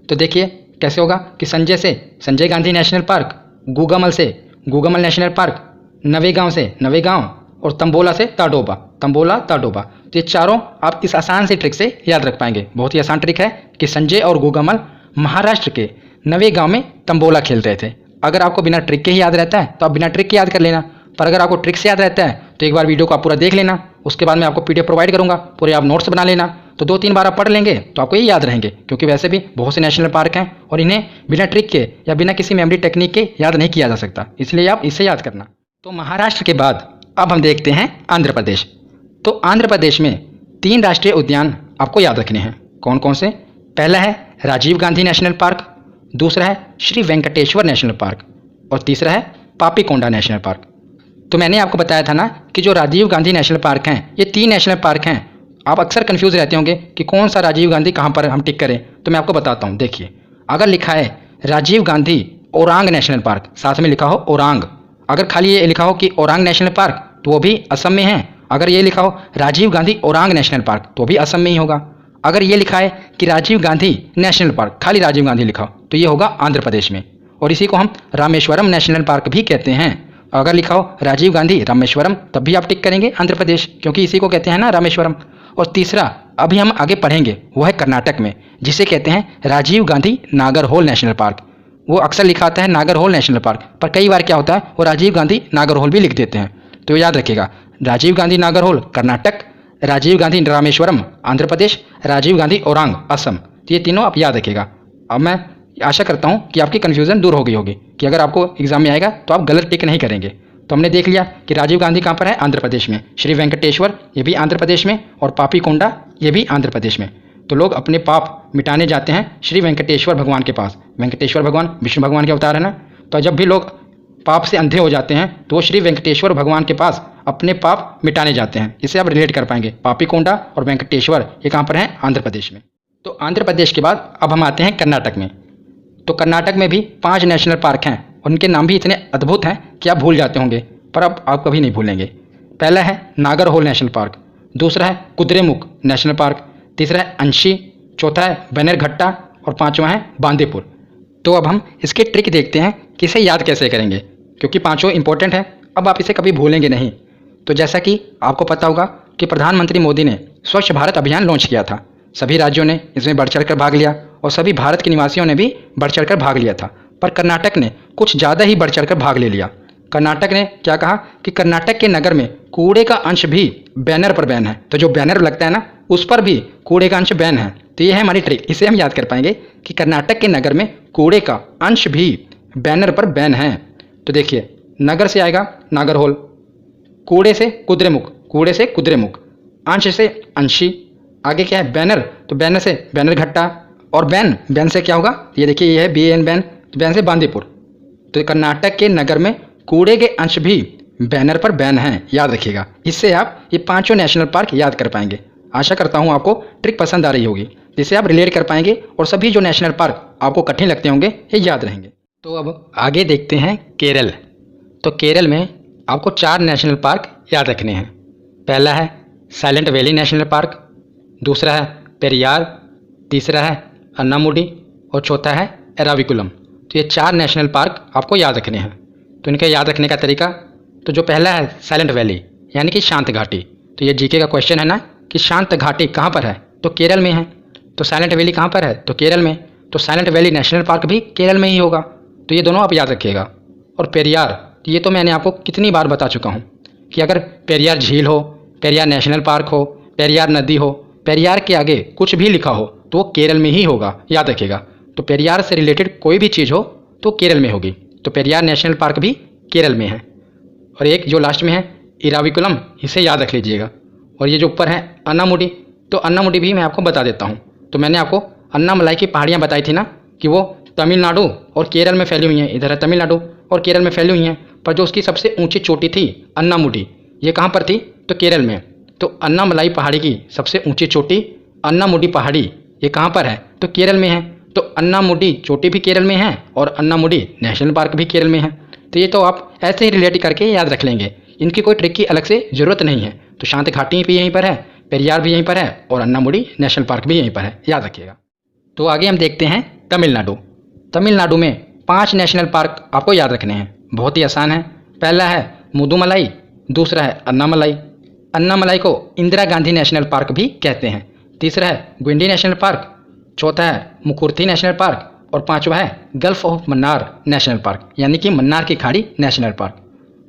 तो देखिए कैसे होगा कि संजय से संजय गांधी नेशनल पार्क, गूगामल से गूगामल नेशनल पार्क, नवेगांव से नवेगांव और तंबोला से ताडोबा, तंबोला ताडोबा। तो ये चारों आप इस आसान सी ट्रिक से याद रख पाएंगे। बहुत ही आसान ट्रिक है कि संजय और गूगामल महाराष्ट्र के नवेगांव में तंबोला खेल रहे थे। अगर आपको बिना ट्रिक के ही याद रहता है तो आप बिना ट्रिक के याद कर लेना, पर अगर आपको ट्रिक से याद रहता है तो एक बार वीडियो को आप पूरा देख लेना, उसके बाद मैं आपको पीडीएफ प्रोवाइड करूंगा, पूरे आप नोट्स बना लेना। तो 2-3 बार आप पढ़ लेंगे तो आपको ये याद रहेंगे, क्योंकि वैसे भी बहुत से नेशनल पार्क हैं और इन्हें बिना ट्रिक के या बिना किसी मेमोरी टेक्निक के याद नहीं किया जा सकता, इसलिए आप इसे याद करना। तो महाराष्ट्र के बाद अब हम देखते हैं आंध्र प्रदेश। तो आंध्र प्रदेश में 3 राष्ट्रीय उद्यान आपको याद रखने हैं। कौन कौन से, पहला है राजीव गांधी नेशनल पार्क, दूसरा है श्री वेंकटेश्वर नेशनल पार्क और तीसरा है पापीकोंडा नेशनल पार्क। तो मैंने आपको बताया था ना कि जो राजीव गांधी नेशनल पार्क हैं ये 3 नेशनल पार्क हैं। आप अक्सर कंफ्यूज रहते होंगे कि कौन सा राजीव गांधी कहाँ पर हम टिक करें, तो मैं आपको बताता हूँ। देखिए अगर लिखा है राजीव गांधी ओरांग नेशनल पार्क, साथ में लिखा हो ओरांग, अगर खाली ये लिखा हो कि ओरांग नेशनल पार्क तो वो भी असम में है। अगर ये लिखा हो राजीव गांधी ओरांग नेशनल पार्क तो भी असम में ही होगा। अगर ये लिखा है कि राजीव गांधी नेशनल पार्क, खाली राजीव गांधी लिखा हो, तो ये होगा आंध्र प्रदेश में, और इसी को हम रामेश्वरम नेशनल पार्क भी कहते हैं। अगर लिखा हो राजीव गांधी रामेश्वरम तब भी आप टिक करेंगे आंध्र प्रदेश, क्योंकि इसी को कहते हैं ना रामेश्वरम। और तीसरा अभी हम आगे पढ़ेंगे वो है कर्नाटक में, जिसे कहते हैं राजीव गांधी नागरहोल नेशनल पार्क। वो अक्सर लिखा आता है नागरहोल नेशनल पार्क, पर कई बार क्या होता है वो राजीव गांधी नागरहोल भी लिख देते हैं। तो याद रखिएगा, राजीव गांधी नागरहोल कर्नाटक, राजीव गांधी रामेश्वरम आंध्र प्रदेश, राजीव गांधी ओरांग असम। तो ये तीनों आप याद रखिएगा। अब मैं आशा करता हूँ कि आपकी कन्फ्यूज़न दूर हो गई होगी कि अगर आपको एग्जाम में आएगा तो आप गलत टिक नहीं करेंगे। तो हमने देख लिया कि राजीव गांधी कहाँ पर है, आंध्र प्रदेश में, श्री वेंकटेश्वर ये भी आंध्र प्रदेश में, और पापीकोंडा ये भी आंध्र प्रदेश में। तो लोग अपने पाप मिटाने जाते हैं श्री वेंकटेश्वर भगवान के पास। वेंकटेश्वर भगवान विष्णु भगवान के अवतार है ना। तो जब भी लोग पाप से अंधे हो जाते हैं तो वो श्री वेंकटेश्वर भगवान के पास अपने पाप मिटाने जाते हैं। इसे आप रिलेट कर पाएंगे। पापीकोंडा और वेंकटेश्वर ये कहाँ पर हैं, आंध्र प्रदेश में। तो आंध्र प्रदेश के बाद अब हम आते हैं कर्नाटक में। तो कर्नाटक में भी 5 नेशनल पार्क हैं, उनके नाम भी इतने अद्भुत हैं कि आप भूल जाते होंगे, पर अब आप कभी नहीं भूलेंगे। पहला है नागरहोल नेशनल पार्क, दूसरा है कुद्रेमुख नेशनल पार्क, तीसरा है अंशी, चौथा है बनरघट्टा और 5वां है बांदीपुर। तो अब हम इसके ट्रिक देखते हैं कि इसे याद कैसे करेंगे, क्योंकि 5 इंपॉर्टेंट है, अब आप इसे कभी भूलेंगे नहीं। तो जैसा कि आपको पता होगा कि प्रधानमंत्री मोदी ने स्वच्छ भारत अभियान लॉन्च किया था। सभी राज्यों ने इसमें बढ़ चढ़ कर भाग लिया और सभी भारत के निवासियों ने भी बढ़ चढ़ कर भाग लिया था, पर कर्नाटक ने कुछ ज़्यादा ही बढ़ चढ़ कर भाग ले लिया। कर्नाटक ने क्या कहा कि कर्नाटक के नगर में कूड़े का अंश भी बैनर पर बैन है। तो जो बैनर लगता है ना उस पर भी कूड़े का अंश बैन है। तो ये है हमारी ट्रिक, इसे हम याद कर पाएंगे कि कर्नाटक के नगर में कूड़े का अंश भी बैनर पर बैन है। तो देखिए नगर से आएगा नागरहोल, कूड़े से कुद्रेमुख, कूड़े से कुद्रेमुख, अंश से अंशी, आगे क्या है बैनर, तो बैनर से बैनर घट्टा, और बैन, बैन से क्या होगा, ये देखिए ये है BAN बैन, तो बैन से बांदीपुर। तो कर्नाटक के नगर में कूड़े के अंश भी बैनर पर बैन हैं, याद रखिएगा। इससे आप ये पांचों नेशनल पार्क याद कर पाएंगे। आशा करता हूँ आपको ट्रिक पसंद आ रही होगी, जिससे आप रिलेट कर पाएंगे और सभी जो नेशनल पार्क आपको कठिन लगते होंगे ये याद रहेंगे। तो अब आगे देखते हैं केरल। तो केरल में आपको 4 नेशनल पार्क याद रखने हैं। पहला है साइलेंट वैली नेशनल पार्क, दूसरा है पेरियार, तीसरा है अन्नामुडी और चौथा है एराविकुलम। तो ये 4 नेशनल पार्क आपको याद रखने हैं। तो इनके याद रखने का तरीका, तो जो पहला है साइलेंट वैली यानी कि शांत घाटी, तो ये जीके का क्वेश्चन है ना कि शांत घाटी कहाँ पर है, तो केरल में है। तो साइलेंट वैली कहाँ पर है, तो केरल में। तो साइलेंट वैली नेशनल पार्क भी केरल में ही होगा। तो ये दोनों आप याद रखिएगा। और पेरियार, तो ये तो मैंने आपको कितनी बार बता चुका हूँ कि अगर पेरियार झील हो, पेरियार नेशनल पार्क हो, पेरियार नदी हो, पेरियार के आगे कुछ भी लिखा हो तो वो केरल में ही होगा, याद रखिएगा। तो पेरियार से रिलेटेड कोई भी चीज़ हो तो केरल में होगी। तो पेरियार नेशनल पार्क भी केरल में है। और एक जो लास्ट में है इराविकुलम, इसे याद रख लीजिएगा। और ये जो ऊपर है अन्नामुडी, तो अन्नामुडी भी मैं आपको बता देता हूँ। तो मैंने आपको अन्नामलाई की पहाड़ियाँ बताई थी ना कि वो तमिलनाडु और केरल में फैली हुई हैं। इधर है तमिलनाडु और केरल में फैली हुई हैं, पर जो उसकी सबसे ऊंची चोटी थी अन्नामुडी, ये कहाँ पर थी, तो केरल में। तो अन्नामलाई पहाड़ी की सबसे ऊंची चोटी अन्नामुडी पहाड़ी, ये कहाँ पर है, तो केरल में है। तो अन्नामुडी चोटी भी केरल में है और अन्नामुडी नेशनल पार्क भी केरल में है। तो ये तो आप ऐसे ही रिलेट करके याद रख लेंगे, इनकी कोई ट्रिक की अलग से ज़रूरत नहीं है। तो शांत घाटी भी यहीं पर है, पेरियार भी यहीं पर है और अन्नामुडी नेशनल पार्क भी यहीं पर है, याद रखिएगा। तो आगे हम देखते हैं तमिलनाडु। तमिलनाडु में 5 नेशनल पार्क आपको याद रखने हैं, बहुत ही आसान है। पहला है मुदुमलाई, दूसरा है अन्नामलाई, अन्नामलाई को इंदिरा गांधी नेशनल पार्क भी कहते हैं। तीसरा है गुंडी नेशनल पार्क, चौथा है मुकुर्थी नेशनल पार्क और पांचवा है gulf of Mannar national park, यानी कि मन्नार की खाड़ी नेशनल पार्क।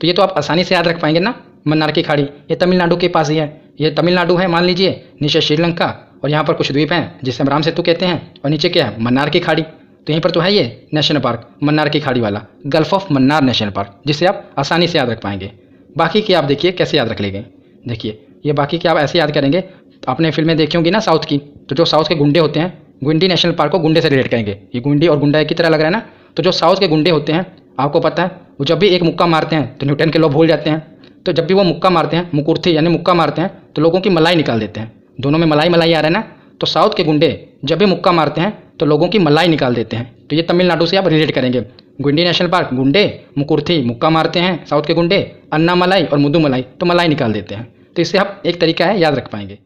तो ये तो आप आसानी से याद रख पाएंगे ना, मन्नार की खाड़ी ये तमिलनाडु के पास ही है। ये तमिलनाडु है मान लीजिए, नीचे श्रीलंका और यहाँ पर कुछ द्वीप हैं जिसे हम राम सेतु कहते हैं, और नीचे क्या है, मन्नार की खाड़ी। तो यहीं पर तो है ये नेशनल पार्क मन्नार की खाड़ी वाला, gulf of Mannar national park, जिसे आप आसानी से याद रख पाएंगे। बाकी की आप देखिए कैसे याद रख लेंगे। देखिए ये बाकी की आप ऐसे याद करेंगे, तो आपने फिल्में देखी होंगी ना साउथ की, तो जो साउथ के गुंडे होते हैं, गुंडी नेशनल पार्क को गुंडे से रिलेट करेंगे। ये गुंडी और गुंडा की तरह लग रहा है ना, तो जो साउथ के गुंडे होते हैं आपको पता है वो जब भी एक मुक्का मारते हैं तो न्यूटन के लॉ भूल जाते हैं। तो जब भी वो मुक्का मारते हैं, मुकुर्थी यानी मुक्का मारते हैं, तो लोगों की मलाई निकाल देते हैं। दोनों में मलाई मलाई आ रहा है ना, तो साउथ के गुंडे जब भी मुक्का मारते हैं तो लोगों की मलाई निकाल देते हैं। तो ये तमिलनाडु से आप रिलेट करेंगे। गुंडी नेशनल पार्क गुंडे, मुकुर्थी मुक्का मारते हैं साउथ के गुंडे, अन्नामलाई और मुदुमलाई तो मलाई निकाल देते हैं। तो इससे आप एक तरीका है याद रख पाएंगे।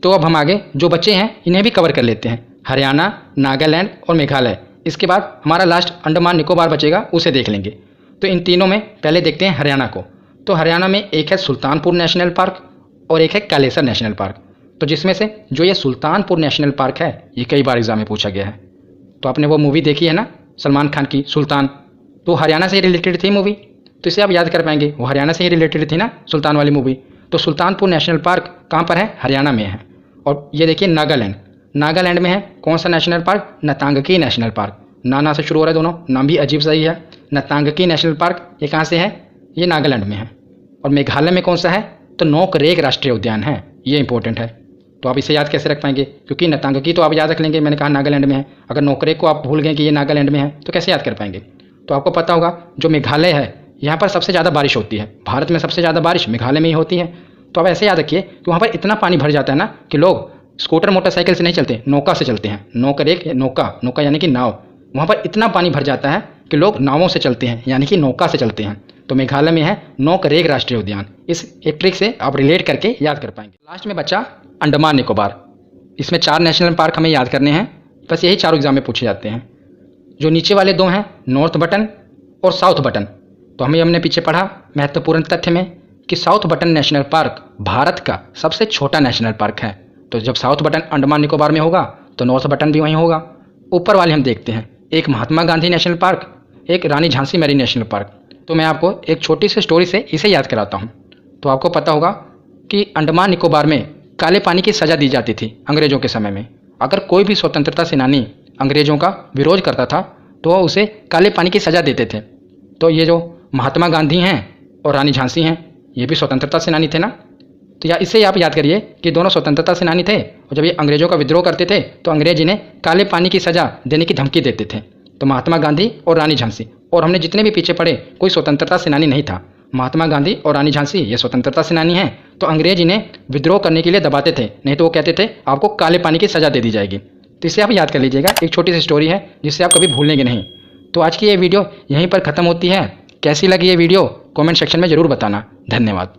तो अब हम आगे जो बच्चे हैं इन्हें भी कवर कर लेते हैं, हरियाणा, नागालैंड और मेघालय। इसके बाद हमारा लास्ट अंडमान निकोबार बचेगा, उसे देख लेंगे। तो इन तीनों में पहले देखते हैं हरियाणा को। तो हरियाणा में एक है सुल्तानपुर नेशनल पार्क और एक है कालेसर नेशनल पार्क। तो जिसमें से जो ये सुल्तानपुर नेशनल पार्क है ये कई बार एग्जाम में पूछा गया है। तो आपने वो मूवी देखी है ना सलमान खान की सुल्तान, तो हरियाणा से रिलेटेड थी मूवी, तो इसे आप याद कर पाएंगे, वो हरियाणा से ही रिलेटेड थी ना सुल्तान वाली मूवी। तो सुल्तानपुर नेशनल पार्क कहाँ पर है, हरियाणा में है। और ये देखिए नागालैंड, नागालैंड में है कौन सा नेशनल पार्क, नतांगकी नेशनल पार्क। नाना से शुरू हो रहा है दोनों, नाम भी अजीब सा ही है। नतांगकी नेशनल पार्क ये कहाँ से है, ये नागालैंड में है। और मेघालय में कौन सा है, तो नोकरेक राष्ट्रीय उद्यान है, ये इंपॉर्टेंट है। तो आप इसे याद कैसे रख पाएंगे, क्योंकि नतांगकी तो आप याद रख लेंगे, मैंने कहा नागालैंड में है। अगर नोकरेक को आप भूल गए कि ये नागालैंड में है तो कैसे याद कर पाएंगे। तो आपको पता होगा जो मेघालय है यहाँ पर सबसे ज़्यादा बारिश होती है, भारत में सबसे ज़्यादा बारिश मेघालय में ही होती है। तो आप ऐसे याद रखिए कि वहाँ पर इतना पानी भर जाता है ना कि लोग स्कूटर मोटरसाइकिल से नहीं चलते, नौका से चलते हैं। नोकरेक नौका, नौका यानी कि नाव, वहाँ पर इतना पानी भर जाता है कि लोग नावों से चलते हैं, यानी कि नौका से चलते हैं। तो मेघालय में है नोकरेक राष्ट्रीय उद्यान। इस एक ट्रिक से आप रिलेट करके याद कर पाएंगे। लास्ट में बचा अंडमान निकोबार। इसमें 4 नेशनल पार्क हमें याद करने हैं, बस यही 4 एग्जाम में पूछे जाते हैं। जो नीचे वाले 2 हैं नॉर्थ बटन और साउथ बटन। तो हमने पीछे पढ़ा महत्वपूर्ण तथ्य में कि south button national park Bharat का सबसे छोटा नेशनल पार्क है। तो जब साउथ बटन अंडमान निकोबार में होगा तो नॉर्थ बटन भी वहीं होगा। ऊपर वाले हम देखते हैं, एक महात्मा गांधी नेशनल पार्क, एक रानी झांसी मैरी नेशनल पार्क। तो मैं आपको एक छोटी सी स्टोरी से इसे याद कराता हूँ। तो आपको पता होगा कि अंडमान निकोबार में काले पानी की सज़ा दी जाती थी अंग्रेज़ों के समय में। अगर कोई भी स्वतंत्रता सेनानी अंग्रेज़ों का विरोध करता था तो वह उसे काले पानी की सज़ा देते थे। तो ये जो महात्मा गांधी हैं और रानी झांसी हैं ये भी स्वतंत्रता सेनानी थे ना। तो इससे आप याद करिए कि दोनों स्वतंत्रता सेनानी थे और जब ये अंग्रेजों का विद्रोह करते थे तो अंग्रेज इन्हें काले पानी की सज़ा देने की धमकी देते थे। तो महात्मा गांधी और रानी झांसी, और हमने जितने भी पीछे पढ़े कोई स्वतंत्रता सेनानी नहीं था। महात्मा गांधी और रानी झांसी ये स्वतंत्रता सेनानी हैं, तो अंग्रेज इन्हें विद्रोह करने के लिए दबाते थे, नहीं तो वो कहते थे आपको काले पानी की सज़ा दे दी जाएगी। तो इसे आप याद कर लीजिएगा, एक छोटी सी स्टोरी है जिससे आप कभी भूलेंगे नहीं। तो आज की ये वीडियो यहीं पर ख़त्म होती है। कैसी लगी ये वीडियो कमेंट सेक्शन में ज़रूर बताना। धन्यवाद।